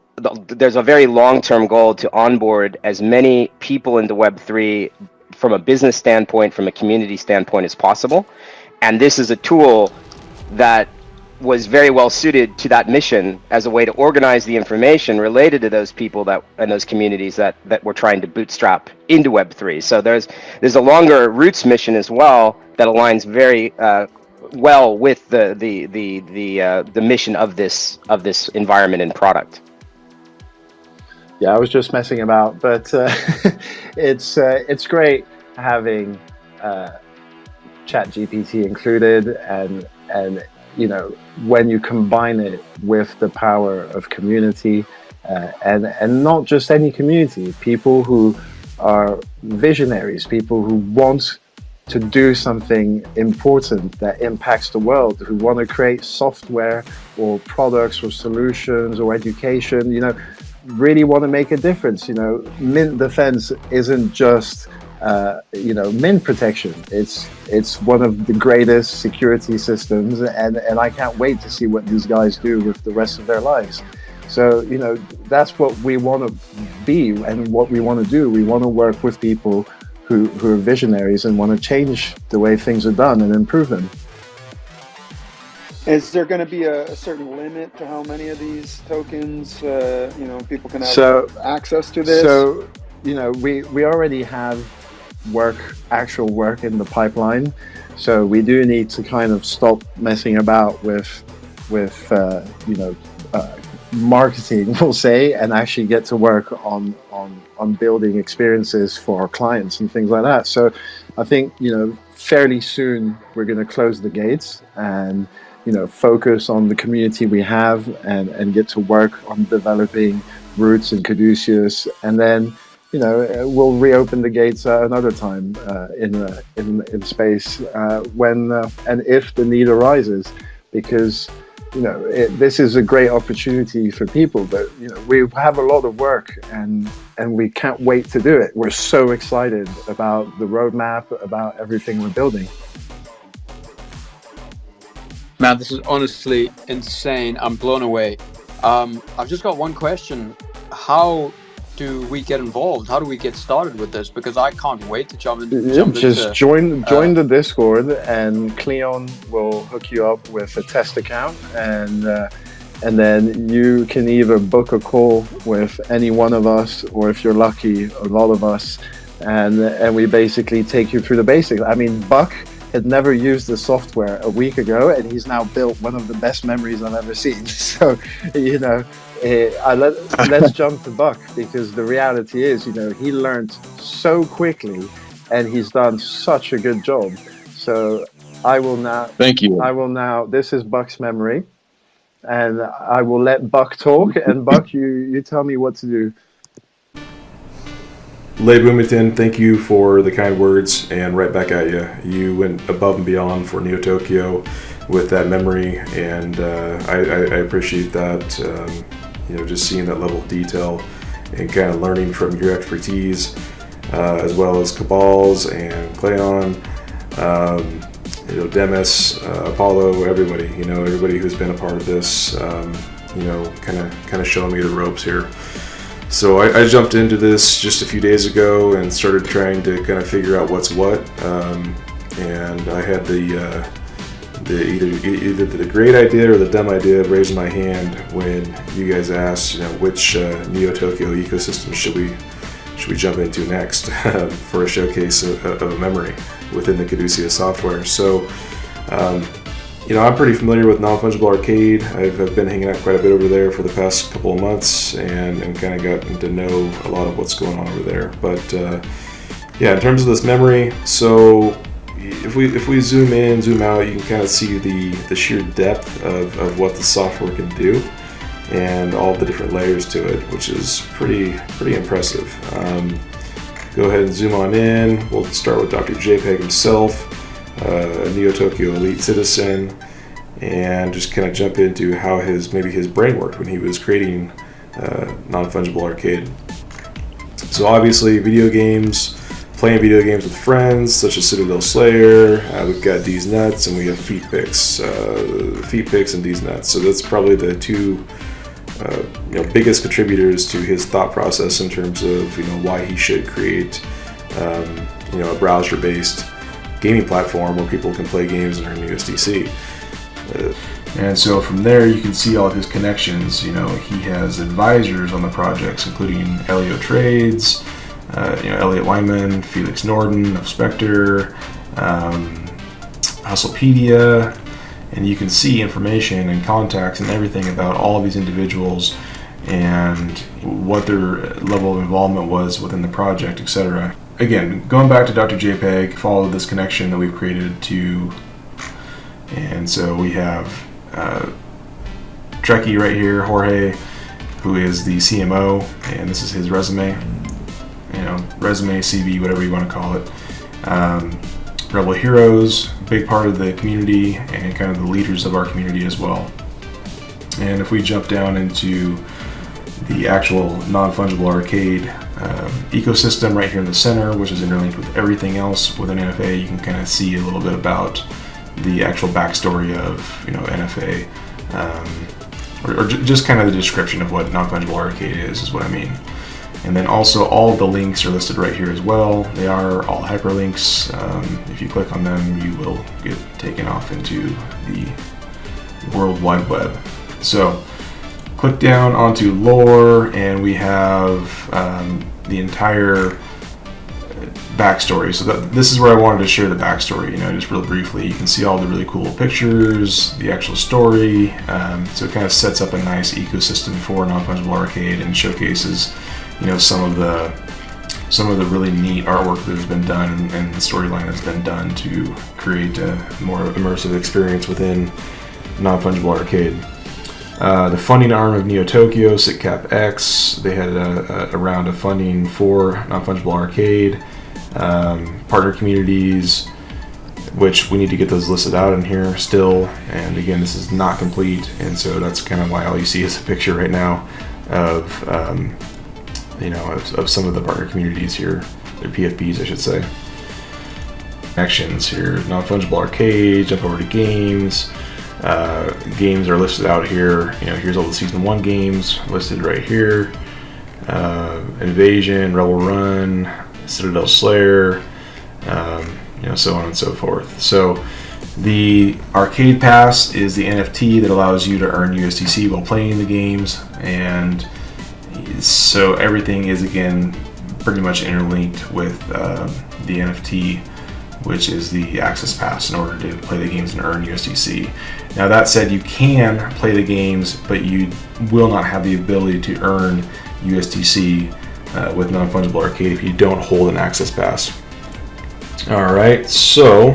Speaker 3: there's a very long-term goal to onboard as many people into Web3 from a business standpoint, from a community standpoint as possible. And this is a tool that was very well suited to that mission as a way to organize the information related to those people and those communities that we're trying to bootstrap into Web3. So there's a longer Roots mission as well that aligns very well with the mission of this environment and product.
Speaker 4: Yeah, I was just messing about, but it's great having ChatGPT included, and when you combine it with the power of community, and not just any community, people who are visionaries, people who want to do something important that impacts the world, who want to create software or products or solutions or education, really want to make a difference. Mint defense isn't just mint protection. It's one of the greatest security systems, and I can't wait to see what these guys do with the rest of their lives. So that's what we want to be and what we want to do. We want to work with people who are visionaries and want to change the way things are done and improve them.
Speaker 1: Is there going to be a certain limit to how many of these tokens people can have access to this?
Speaker 4: So we already have actual work in the pipeline, so we do need to kind of stop messing about with marketing, we'll say, and actually get to work on building experiences for our clients and things like that. So I think fairly soon we're going to close the gates and focus on the community we have and get to work on developing Roots and Caduceus, and then we'll reopen the gates another time in space when and if the need arises, because this is a great opportunity for people, but we have a lot of work and we can't wait to do it. We're so excited about the roadmap, about everything we're building.
Speaker 2: Man, this is honestly insane. I'm blown away. I've just got one question. How do we get involved? How do we get started with this? Because I can't wait to jump into.
Speaker 4: Just join the Discord, and Cleon will hook you up with a test account, and then you can either book a call with any one of us, or if you're lucky, a lot of us, and we basically take you through the basics. I mean, Buck had never used the software a week ago, and he's now built one of the best memories I've ever seen. So, let's jump to Buck, because the reality is, he learned so quickly, and he's done such a good job. So, I will now.
Speaker 5: Thank you.
Speaker 4: This is Buck's memory, and I will let Buck talk. And Buck, you tell me what to do.
Speaker 6: LeBoomington, thank you for the kind words, and right back at you. You went above and beyond for Neo Tokyo with that memory, and I appreciate that. Just seeing that level of detail and kind of learning from your expertise, as well as Cabal's and Cleon, Demis, Apollo, everybody. Everybody who's been a part of this. Kind of showing me the ropes here. So I jumped into this just a few days ago and started trying to kind of figure out what's what, and I had either the great idea or the dumb idea of raising my hand when you guys asked, which Neo Tokyo ecosystem should we jump into next for a showcase of a memory within the Caduceus software. So. I'm pretty familiar with Non-Fungible Arcade. I've been hanging out quite a bit over there for the past couple of months and kind of gotten to know a lot of what's going on over there. But in terms of this memory, so if we zoom in, zoom out, you can kind of see the sheer depth of what the software can do and all the different layers to it, which is pretty impressive. Go ahead and zoom on in. We'll start with Dr. JPEG himself. A Neo Tokyo elite citizen, and just kind of jump into how his brain worked when he was creating Non-Fungible Arcade. So obviously playing video games with friends such as Citadel Slayer, we've got D's Nuts, and we have Feet Picks and D's Nuts. So that's probably the two biggest contributors to his thought process in terms of why he should create a browser-based gaming platform where people can play games and earn USDC. And so from there you can see all of his connections. He has advisors on the projects, including Elio Trades, Elliot Wyman, Felix Norden of Spectre, Hustlepedia, and you can see information and contacts and everything about all of these individuals and what their level of involvement was within the project, etc. Again, going back to Dr. JPEG, follow this connection that we've created to, and so we have Trekkie right here, Jorge, who is the CMO, and this is his resume, resume, CV, whatever you want to call it. Rebel Heroes, big part of the community and kind of the leaders of our community as well. And if we jump down into the actual Non-Fungible Arcade ecosystem right here in the center, which is interlinked with everything else within NFA, you can kind of see a little bit about the actual backstory of NFA, or just kind of the description of what Non-Fungible Arcade is what I mean. And then also all of the links are listed right here as well. They are all hyperlinks. If you click on them, you will get taken off into the World Wide Web. So click down onto lore, and we have the entire backstory. So this is where I wanted to share the backstory, just real briefly. You can see all the really cool pictures, the actual story. So it kind of sets up a nice ecosystem for Non-Fungible Arcade and showcases, some of the really neat artwork that has been done and the storyline that's been done to create a more immersive experience within Non-Fungible Arcade. The funding arm of Neo Tokyo, SitCap X, they had a round of funding for Non-Fungible Arcade. Partner communities, which we need to get those listed out in here still, and again, this is not complete, and so that's kind of why all you see is a picture right now of of some of the partner communities here, their PFPs I should say. Actions here, Non-Fungible Arcade, jump over to games. Games are listed out here. Here's all the season 1 games listed right here. Invasion, Rebel Run, Citadel Slayer, so on and so forth. So the Arcade Pass is the NFT that allows you to earn USDC while playing the games, and so everything is again pretty much interlinked with the NFT, which is the Access Pass, in order to play the games and earn USDC. Now that said, you can play the games, but you will not have the ability to earn USDC with Non-Fungible Arcade if you don't hold an Access Pass. Alright, so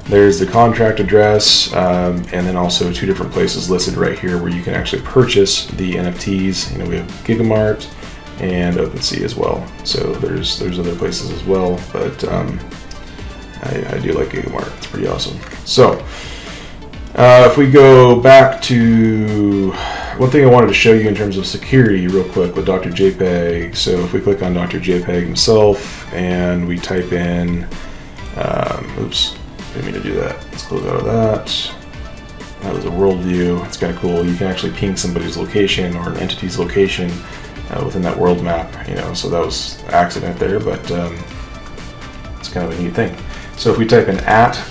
Speaker 6: There's the contract address, and then also 2 different places listed right here where you can actually purchase the NFTs. We have Gigamart and OpenSea as well. So there's other places as well, but I do like Gigamart. It's pretty awesome. So if we go back to one thing I wanted to show you in terms of security real quick with Dr. JPEG. So if we click on Dr. JPEG himself and we type in, oops, didn't mean to do that. Let's close out of that. That was a world view. It's kind of cool. You can actually ping somebody's location or an entity's location within that world map, so that was an accident there, but it's kind of a neat thing. So if we type in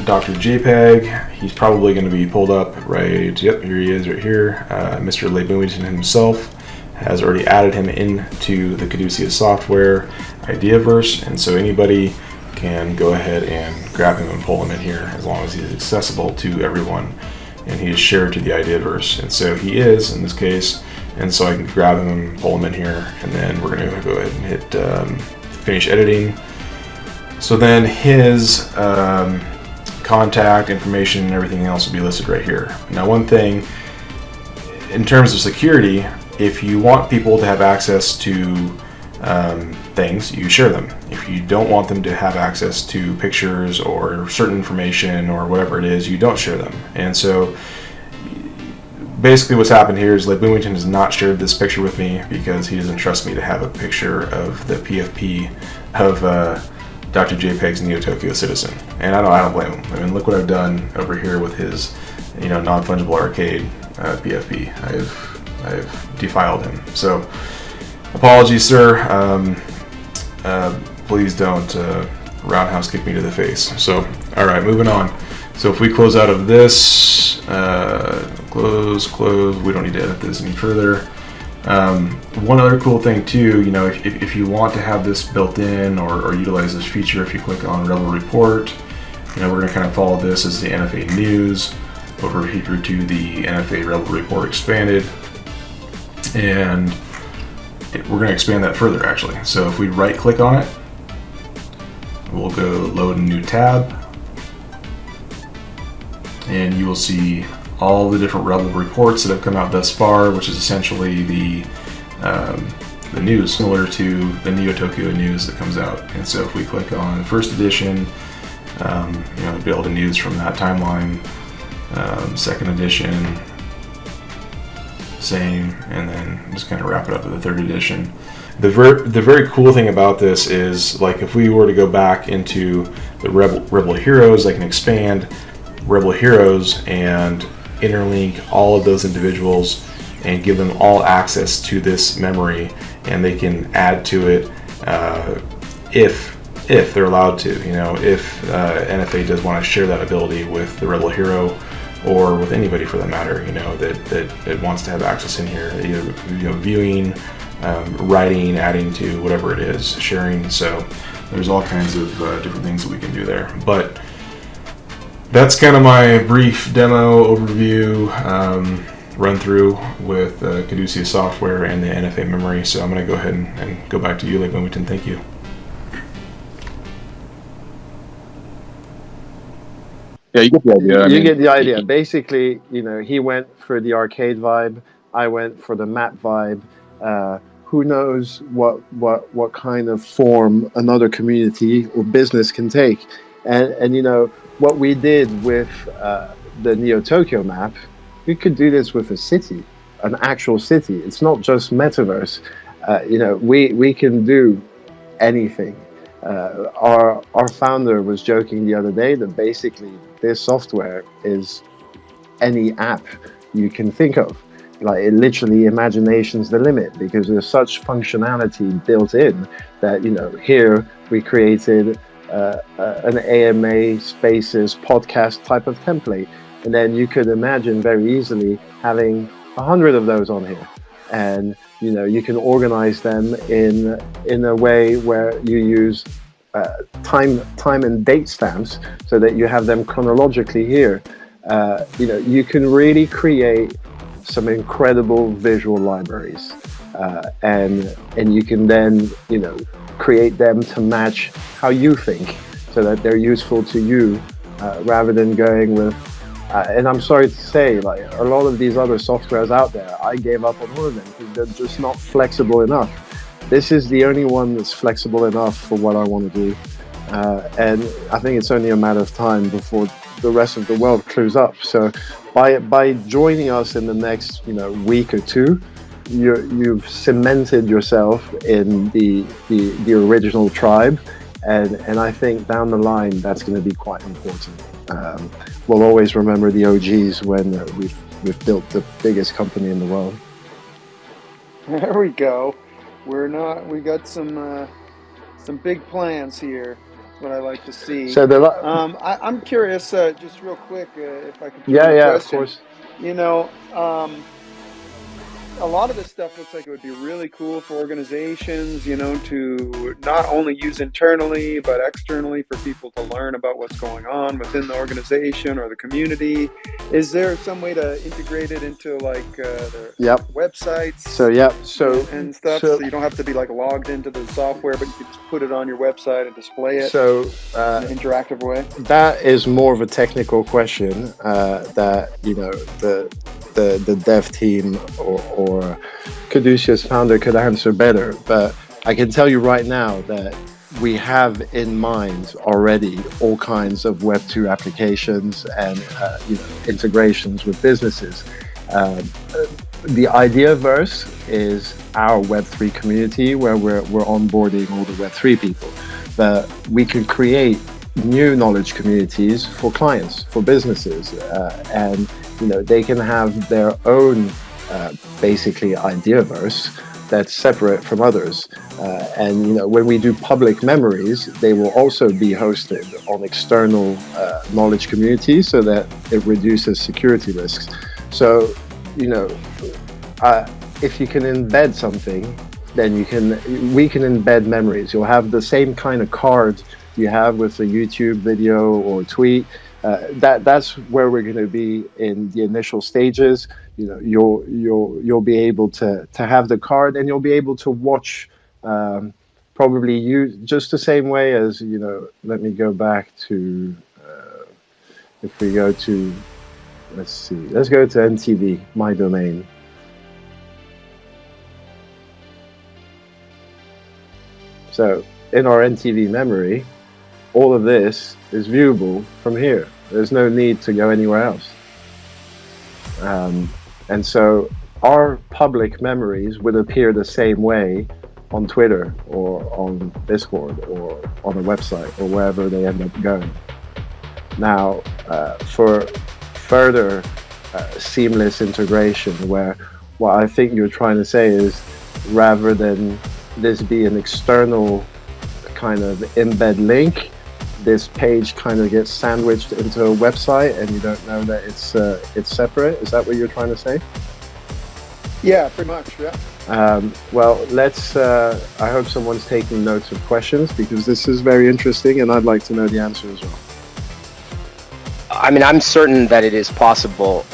Speaker 6: @Dr. JPEG, he's probably going to be pulled up right, yep, here he is right here. Mr. LeBoomington himself has already added him into the Caduceus software Ideaverse, and so anybody can go ahead and grab him and pull him in here as long as he's accessible to everyone, and he is shared to the Ideaverse, and so he is in this case, and so I can grab him and pull him in here, and then we're going to go ahead and hit finish editing. So then his contact information and everything else will be listed right here. Now, one thing in terms of security, if you want people to have access to things, you share them. If you don't want them to have access to pictures or certain information or whatever it is, you don't share them. And so basically what's happened here is LeBoomington has not shared this picture with me because he doesn't trust me to have a picture of the PFP of Dr. JPEG's Neo Tokyo Citizen. And I don't blame him. I mean, look what I've done over here with his non-fungible arcade PFP. I've defiled him. So apologies, sir. Please don't roundhouse kick me to the face. So, all right, moving on. So if we close out of this, close, we don't need to edit this any further. One other cool thing too, if you want to have this built in or utilize this feature, if you click on Rebel Report, we're going to kind of follow this as the NFA news over here to the NFA Rebel Report expanded, and we're going to expand that further actually. So if we right click on it, we'll go load a new tab, and you will see all the different Rebel reports that have come out thus far, which is essentially the news, similar to the Neo Tokyo news that comes out. And so if we click on first edition, we'll be able to news from that timeline. Second edition, same, and then just kind of wrap it up with the third edition. The very cool thing about this is, like, if we were to go back into the Rebel Heroes, I can expand Rebel Heroes and interlink all of those individuals and give them all access to this memory, and they can add to it if they're allowed to. If NFA does want to share that ability with the Rebel Hero or with anybody for that matter, that wants to have access in here, either viewing, writing, adding to whatever it is, sharing. So there's all kinds of different things that we can do there. But that's kind of my brief demo overview run through with Caduceus software and the NFA memory. So I'm going to go ahead and go back to you, LeBoomington. Thank you.
Speaker 5: Yeah, you get the idea.
Speaker 4: You get the idea. Basically, he went for the arcade vibe. I went for the map vibe. Who knows what kind of form another community or business can take? And what we did with the Neo Tokyo map, we could do this with a city, an actual city. It's not just metaverse. We can do anything. Our founder was joking the other day that basically this software is any app you can think of. Like, it literally, imagination's the limit, because there's such functionality built in that, here we created an AMA Spaces podcast type of template, and then you could imagine very easily having 100 of those on here, and you can organize them in a way where you use time and date stamps so that you have them chronologically here. You can really create some incredible visual libraries, and you can then create them to match how you think, so that they're useful to you rather than going with. And I'm sorry to say, like a lot of these other softwares out there, I gave up on all of them because they're just not flexible enough. This is the only one that's flexible enough for what I want to do. And I think it's only a matter of time before the rest of the world clues up. So by joining us in the next week or two, you've cemented yourself in the original tribe, and I think down the line that's going to be quite important. We'll always remember the OGs when we've built the biggest company in the world.
Speaker 1: There we go. We got some big plans here. That's what I like to see.
Speaker 4: So
Speaker 1: I'm curious, just real quick, if I could.
Speaker 4: Yeah, of course.
Speaker 1: A lot of this stuff looks like it would be really cool for organizations, to not only use internally, but externally for people to learn about what's going on within the organization or the community. Is there some way to integrate it into like their websites? And stuff, so you don't have to be like logged into the software, but you can just put it on your website and display it in an interactive way?
Speaker 4: That is more of a technical question that the dev team or Caduceus founder could answer better, but I can tell you right now that we have in mind already all kinds of Web 2 applications and integrations with businesses. The Ideaverse is our Web 3 community where we're onboarding all the Web 3 people, but we can create new knowledge communities for clients, for businesses, and they can have their own basically Ideaverse that's separate from others. And when we do public memories, they will also be hosted on external knowledge communities so that it reduces security risks. So, if you can embed something, then we can embed memories. You'll have the same kind of card you have with a YouTube video or tweet. That's where we're going to be in the initial stages. You'll be able to have the card, and you'll be able to watch probably you just the same way as let me go back to if we go to let's go to NTV, my domain. So in our NTV memory, all of this is viewable from here. There's no need to go anywhere else. And so our public memories would appear the same way on Twitter or on Discord or on a website or wherever they end up going. Now, for further seamless integration, where what I think you're trying to say is rather than this be an external kind of embed link, this page kind of gets sandwiched into a website and you don't know that it's separate. Is that what you're trying to say?
Speaker 1: Yeah, pretty much, yeah.
Speaker 4: Well, let's, I hope someone's taking notes of questions because this is very interesting and I'd like to know the answer as well.
Speaker 3: I mean, I'm certain that it is possible,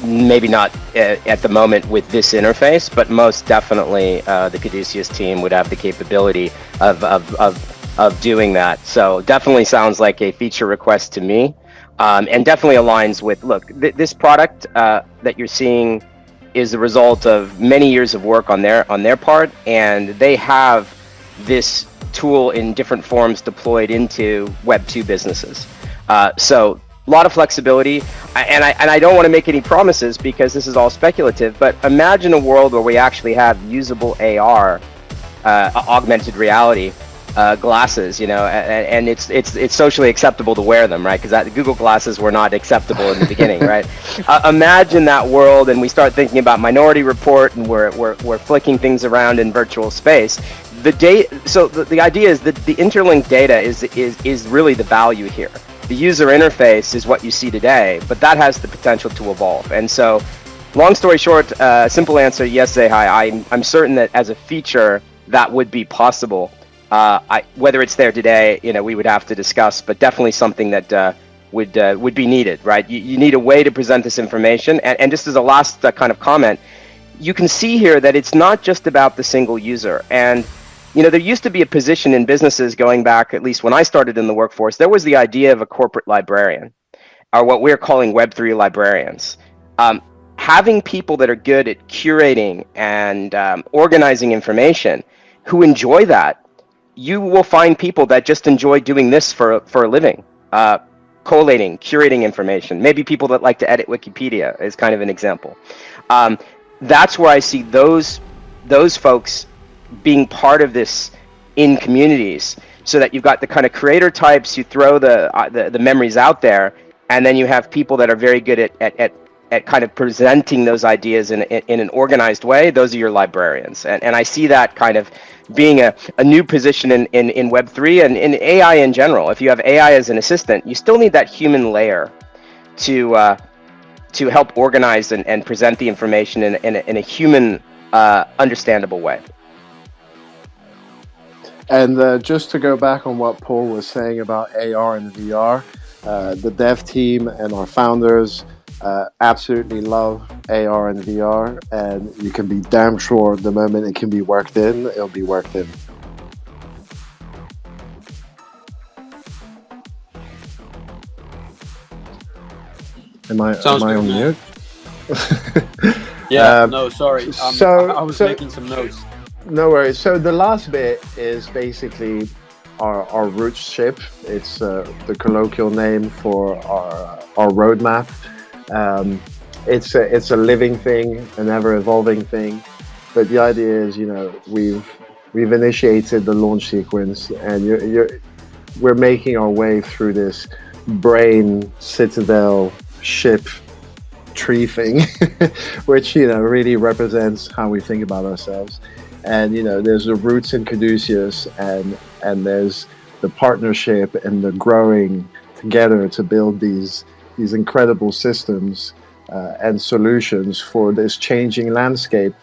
Speaker 3: maybe not at the moment with this interface, but most definitely the Caduceus team would have the capability of doing that. So definitely sounds like a feature request to me, and definitely aligns with, look, this product that you're seeing is the result of many years of work on their part, and they have this tool in different forms deployed into Web 2 businesses. So a lot of flexibility, and I don't want to make any promises because this is all speculative, but imagine a world where we actually have usable AR, augmented reality glasses, and it's socially acceptable to wear them, right? Because Google glasses were not acceptable in the beginning, right? Imagine that world, and we start thinking about Minority Report, and we're flicking things around in virtual space. So the idea is that the interlinked data is really the value here. The user interface is what you see today, but that has the potential to evolve. And so, long story short, simple answer, yes, ZeHI. I'm certain that as a feature, that would be possible. Whether it's there today, we would have to discuss, but definitely something that would be needed, right? You need a way to present this information. And just as a last kind of comment, you can see here that it's not just about the single user. And there used to be a position in businesses going back, at least when I started in the workforce, there was the idea of a corporate librarian, or what we're calling Web3 librarians. Having people that are good at curating and organizing information, who enjoy that, you will find people that just enjoy doing this for a living. Collating, curating information. Maybe people that like to edit Wikipedia is kind of an example. That's where I see those folks being part of this in communities, so that you've got the kind of creator types who throw the memories out there, and then you have people that are very good at kind of presenting those ideas in an organized way. Those are your librarians, and I see that kind of being a new position in Web3 and in AI in general. If you have AI as an assistant, you still need that human layer to help organize and present the information in a human understandable way.
Speaker 4: And just to go back on what Paul was saying about AR and VR, the dev team and our founders absolutely love AR and VR, and you can be damn sure the moment it can be worked in, it'll be worked in. Am I on mute?
Speaker 2: Yeah, no, sorry. I was making some notes.
Speaker 4: No worries. So the last bit is basically our RootzTribe. It's the colloquial name for our roadmap. It's a living thing, an ever-evolving thing. But the idea is, we've initiated the launch sequence, and we're making our way through this brain citadel ship tree thing, which really represents how we think about ourselves. And there's the roots in Caduceus, and there's the partnership and the growing together to build these incredible systems and solutions for this changing landscape.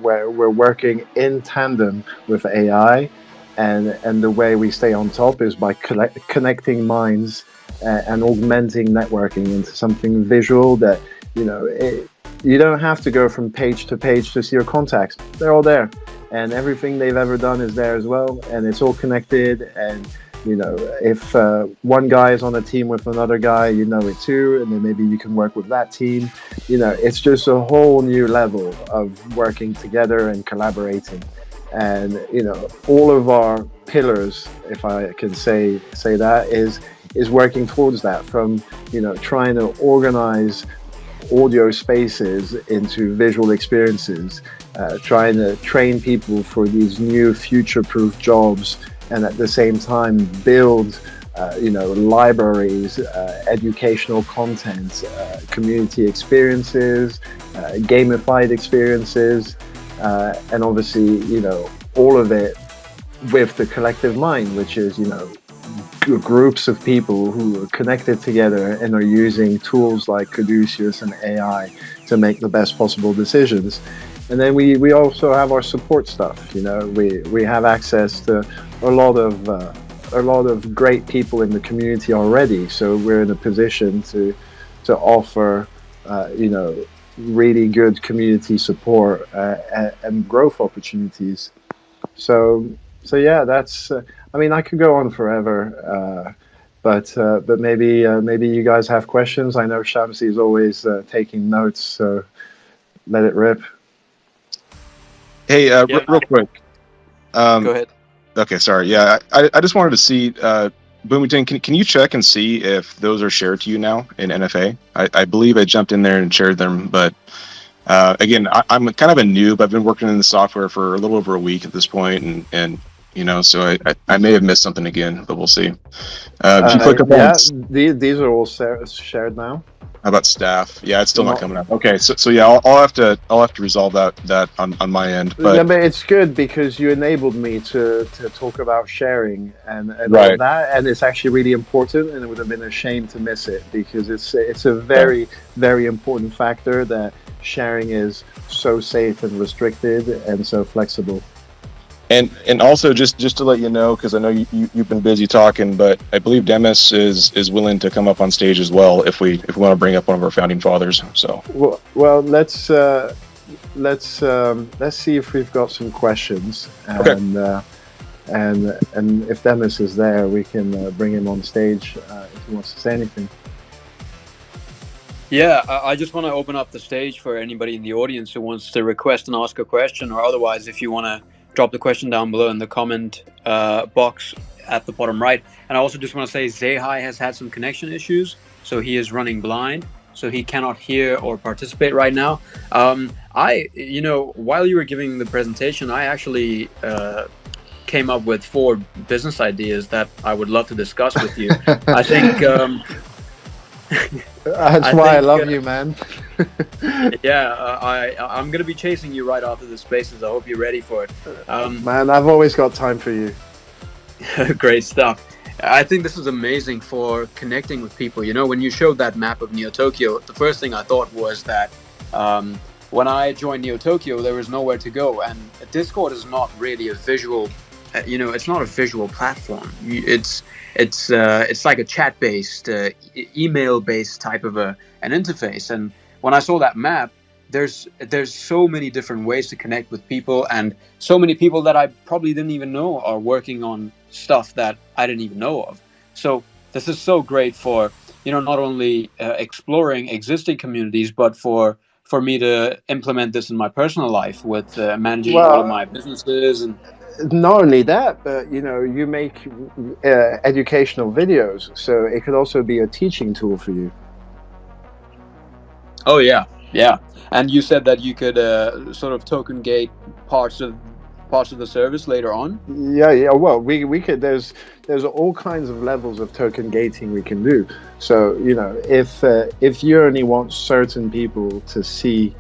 Speaker 4: Where we're working in tandem with AI, and the way we stay on top is by connecting minds and augmenting networking into something visual that you don't have to go from page to page to see your contacts. They're all there, and everything they've ever done is there as well, and it's all connected. And if one guy is on a team with another guy, it too, and then maybe you can work with that team. It's just a whole new level of working together and collaborating. And all of our pillars, if I can say that, is working towards that, from trying to organize audio spaces into visual experiences, trying to train people for these new future-proof jobs, and at the same time build libraries, educational content, community experiences, gamified experiences, and obviously all of it with the collective mind, which is groups of people who are connected together and are using tools like Caduceus and AI to make the best possible decisions. And then we also have our support stuff. We have access to a lot of great people in the community already, so we're in a position to offer really good community support and growth opportunities. So yeah, that's. I could go on forever, but maybe you guys have questions. I know Shamsi is always taking notes, so let it rip.
Speaker 5: Hey, real quick.
Speaker 2: Go ahead.
Speaker 5: Okay, sorry. Yeah, I just wanted to see, BloomingTon, can you check and see if those are shared to you now in NFA? I believe I jumped in there and shared them, but again, I'm kind of a noob. I've been working in the software for a little over a week at this point, and so I may have missed something again, but we'll see. If you click up on,
Speaker 4: these are all shared now.
Speaker 5: How about staff? Yeah, it's still not coming up. Okay, so yeah, I'll have to resolve that on my end. But
Speaker 4: yeah, but it's good because you enabled me to talk about sharing and
Speaker 5: right.
Speaker 4: all that, and it's actually really important. And it would have been a shame to miss it, because it's a very very important factor that sharing is so safe and restricted and so flexible.
Speaker 5: And also just to let you know, because I know you've been busy talking, but I believe Demis is willing to come up on stage as well if we want to bring up one of our founding fathers. So
Speaker 4: well let's let's see if we've got some questions, and if Dennis is there, we can bring him on stage if he wants to say anything.
Speaker 2: Yeah, I just want to open up the stage for anybody in the audience who wants to request and ask a question, or otherwise, if you want to drop the question down below in the comment box at the bottom right. And I also just want to say ZeHI has had some connection issues, so he is running blind, so he cannot hear or participate right now. While you were giving the presentation, I actually came up with 4 business ideas that I would love to discuss with you. I think
Speaker 4: that's why I love you, man.
Speaker 2: I'm gonna be chasing you right after the spaces. I hope you're ready for it.
Speaker 4: Man, I've always got time for you.
Speaker 2: Great stuff. I think this is amazing for connecting with people. You know, when you showed that map of Neo Tokyo, the first thing I thought was that when I joined Neo Tokyo, there was nowhere to go, and Discord is not really a visual. It's not a visual platform. It's like a chat-based, email-based type of an interface. And when I saw that map, there's so many different ways to connect with people, and so many people that I probably didn't even know are working on stuff that I didn't even know of. So this is so great for not only exploring existing communities, but for me to implement this in my personal life with managing one of my businesses. And
Speaker 4: not only that, but you make educational videos, so it could also be a teaching tool for you.
Speaker 2: Oh yeah. And you said that you could sort of token gate parts of the service later on.
Speaker 4: Yeah. Well, we could. There's all kinds of levels of token gating we can do. So if you only want certain people to see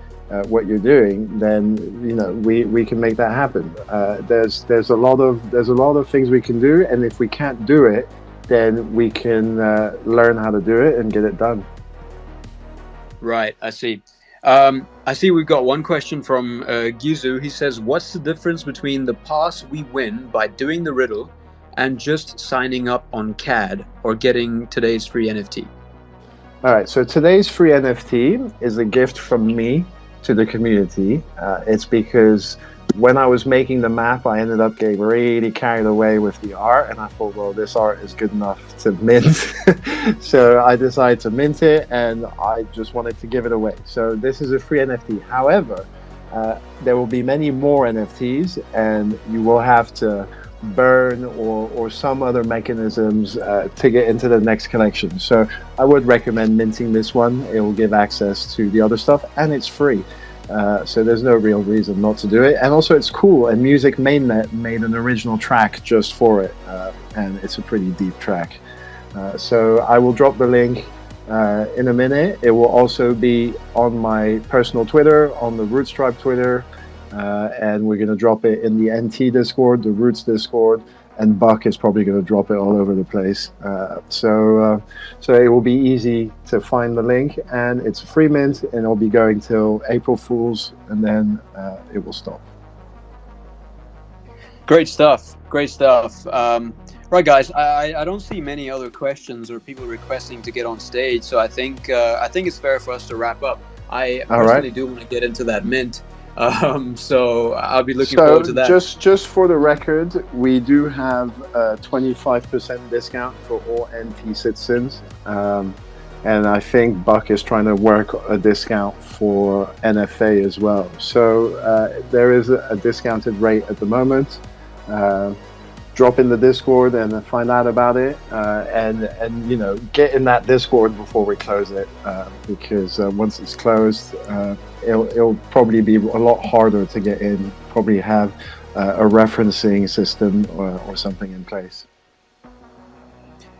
Speaker 4: what you're doing, then we can make that happen. There's a lot of things we can do, and if we can't do it, then we can learn how to do it and get it done.
Speaker 2: Right, I see. I see we've got one question from Gizu. He says, what's the difference between the pass we win by doing the riddle and just signing up on CAD or getting today's free NFT?
Speaker 4: All right, so today's free NFT is a gift from me to the community. It's because when I was making the map, I ended up getting really carried away with the art, and I thought, well, this art is good enough to mint. So I decided to mint it, and I just wanted to give it away. So this is a free NFT. However, there will be many more NFTs, and you will have to burn or some other mechanisms to get into the next collection. So I would recommend minting this one. It will give access to the other stuff, and it's free. So there's no real reason not to do it. And also it's cool, and Music Mainnet made an original track just for it, and it's a pretty deep track. So I will drop the link in a minute. It will also be on my personal Twitter, on the RootzTribe Twitter, and we're going to drop it in the NT Discord, the Roots Discord, and Buck is probably going to drop it all over the place. So it will be easy to find the link, and it's a free mint, and it'll be going till April Fools, and then it will stop. Great stuff.
Speaker 2: Right, guys, I don't see many other questions or people requesting to get on stage, so I think it's fair for us to wrap up. I personally do want to get into that mint. So I'll be looking forward to that. Just for the record, we do have a 25% discount for all NT citizens, and I think Buck is trying to work a discount for NFA as well. So there is a discounted rate at the moment. Drop in the Discord and find out about it, and get in that Discord before we close it, because once it's closed, it'll probably be a lot harder to get in. Probably have a referencing system or something in place.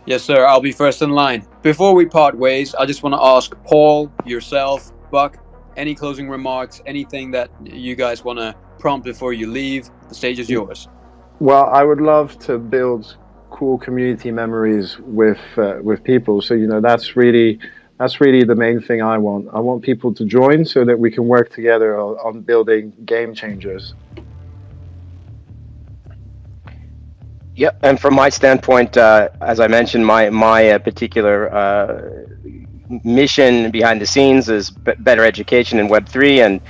Speaker 2: Yes, sir. I'll be first in line. Before we part ways, I just want to ask Paul, yourself, Buck, any closing remarks, anything that you guys want to prompt before you leave. The stage is yours. Well, I would love to build cool community memories with people. So that's really the main thing I want. I want people to join so that we can work together on building game changers.
Speaker 3: Yep, and from my standpoint, as I mentioned, my particular mission behind the scenes is better education in Web3, and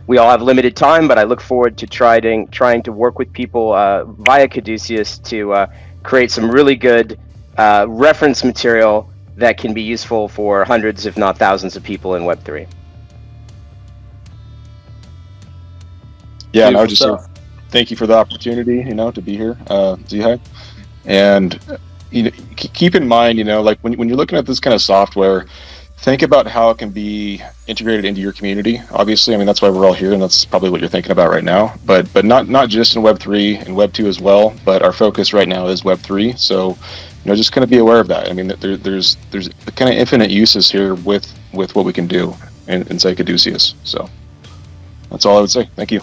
Speaker 3: we all have limited time, but I look forward to trying to work with people via Caduceus to create some really good reference material that can be useful for hundreds, if not thousands, of people in Web3.
Speaker 5: Yeah, and I would just say thank you for the opportunity, to be here, ZeHI. And keep in mind, like when you're looking at this kind of software, think about how it can be integrated into your community. Obviously, I mean, that's why we're all here, and that's probably what you're thinking about right now. But not just in Web3 and Web2 as well. But our focus right now is Web3. So, just kind of be aware of that. I mean, there's kind of infinite uses here with what we can do in say Caduceus. So that's all I would say. Thank you.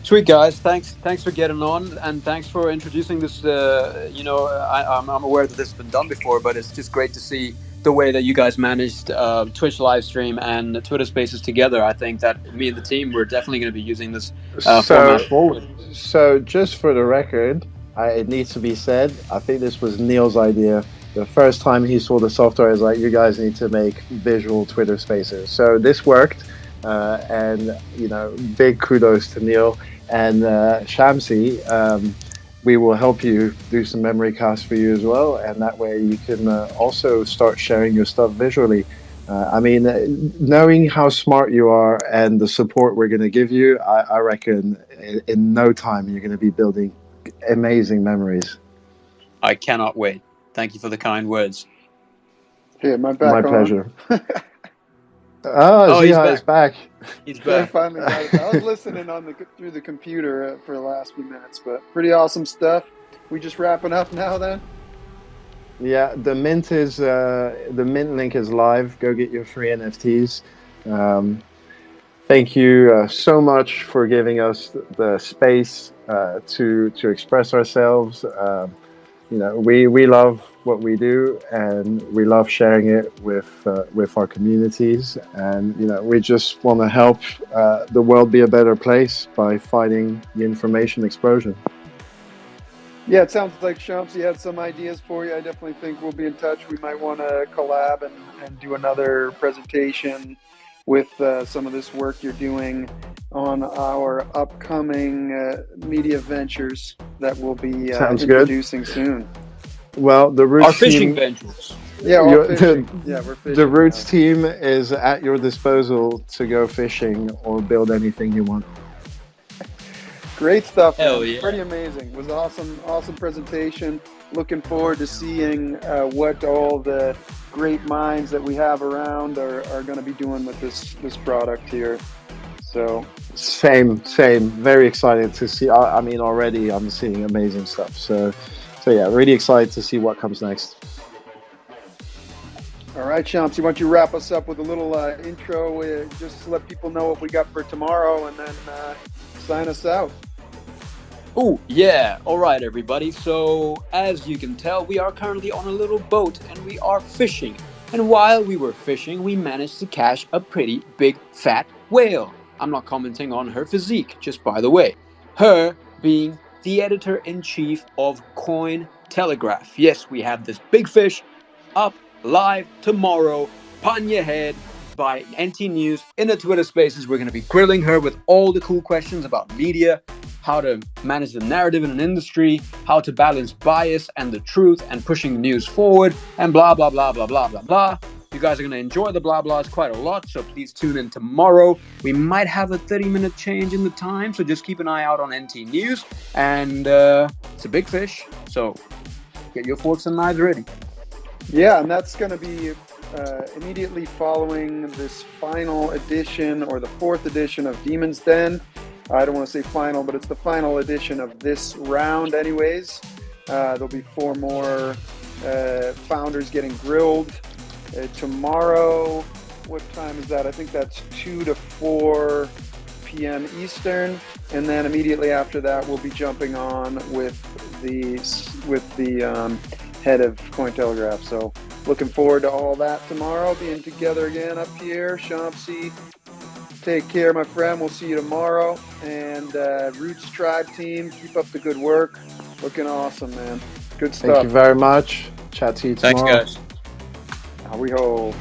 Speaker 2: Sweet, guys. Thanks for getting on, and thanks for introducing this. I'm aware that this has been done before, but it's just great to see the way that you guys managed Twitch live stream and Twitter Spaces together. I think that me and the team, we're definitely going to be using this format forward.
Speaker 4: So just for the record, it needs to be said, I think this was Neil's idea. The first time he saw the software, he was like, you guys need to make visual Twitter Spaces. So this worked, and big kudos to Neil. And Shamsi, we will help you do some memory casts for you as well, and that way you can also start sharing your stuff visually. Knowing how smart you are and the support we're going to give you, I reckon in no time you're going to be building amazing memories.
Speaker 2: I cannot wait. Thank you for the kind words.
Speaker 1: Hey, my pleasure.
Speaker 4: ZeHI is back.
Speaker 2: He's back.
Speaker 1: I finally got it. I was listening through the computer for the last few minutes, but pretty awesome stuff. We just wrapping up now then?
Speaker 4: Yeah, the mint link is live. Go get your free NFTs. Thank you so much for giving us the space to express ourselves. We love what we do, and we love sharing it with our communities. And we just want to help the world be a better place by fighting the information explosion.
Speaker 1: Yeah, it sounds like Shamsi had some ideas for you. I definitely think we'll be in touch. We might want to collab and do another presentation with some of this work you're doing on our upcoming media ventures that we'll be introducing soon.
Speaker 4: Well, the Roots
Speaker 2: our fishing
Speaker 4: team,
Speaker 2: ventures.
Speaker 1: Yeah, we're fishing.
Speaker 4: The Roots team is at your disposal to go fishing or build anything you want.
Speaker 1: Great stuff.
Speaker 2: Hell yeah.
Speaker 1: Pretty amazing. It was awesome presentation. Looking forward to seeing what all the great minds that we have around are going to be doing with this product here. So
Speaker 4: same. Very excited to see. Already I'm seeing amazing stuff. So yeah, really excited to see what comes next.
Speaker 1: All right, Shamsi, why don't you wrap us up with a little intro, just to let people know what we got for tomorrow, and then sign us out.
Speaker 2: Oh, yeah. All right, everybody. So, as you can tell, we are currently on a little boat, and we are fishing. And while we were fishing, we managed to catch a pretty big, fat whale. I'm not commenting on her physique, just by the way. Her being the editor-in-chief of Cointelegraph. Yes, we have this big fish up live tomorrow, upon your head, by NT News in the Twitter Spaces. We're going to be grilling her with all the cool questions about media, how to manage the narrative in an industry, how to balance bias and the truth and pushing the news forward, and blah, blah, blah, blah, blah, blah, blah. You guys are going to enjoy the blah blahs quite a lot, so please tune in tomorrow. We might have a 30-minute change in the time, so just keep an eye out on NT News. And it's a big fish, so get your forks and knives ready.
Speaker 1: Yeah, and that's going to be immediately following this final edition, or the 4th edition of Demon's Den. I don't want to say final, but it's the final edition of this round anyways. There'll be 4 more founders getting grilled. Tomorrow, what time is that? I think that's 2 to 4 p.m. Eastern. And then immediately after that, we'll be jumping on with the head of Cointelegraph. So looking forward to all that tomorrow, being together again up here. Shamsi, take care, my friend. We'll see you tomorrow. And RootzTribe team, keep up the good work. Looking awesome, man. Good stuff.
Speaker 4: Thank you very much. Chat to you tomorrow.
Speaker 2: Thanks, guys.
Speaker 1: How we hold.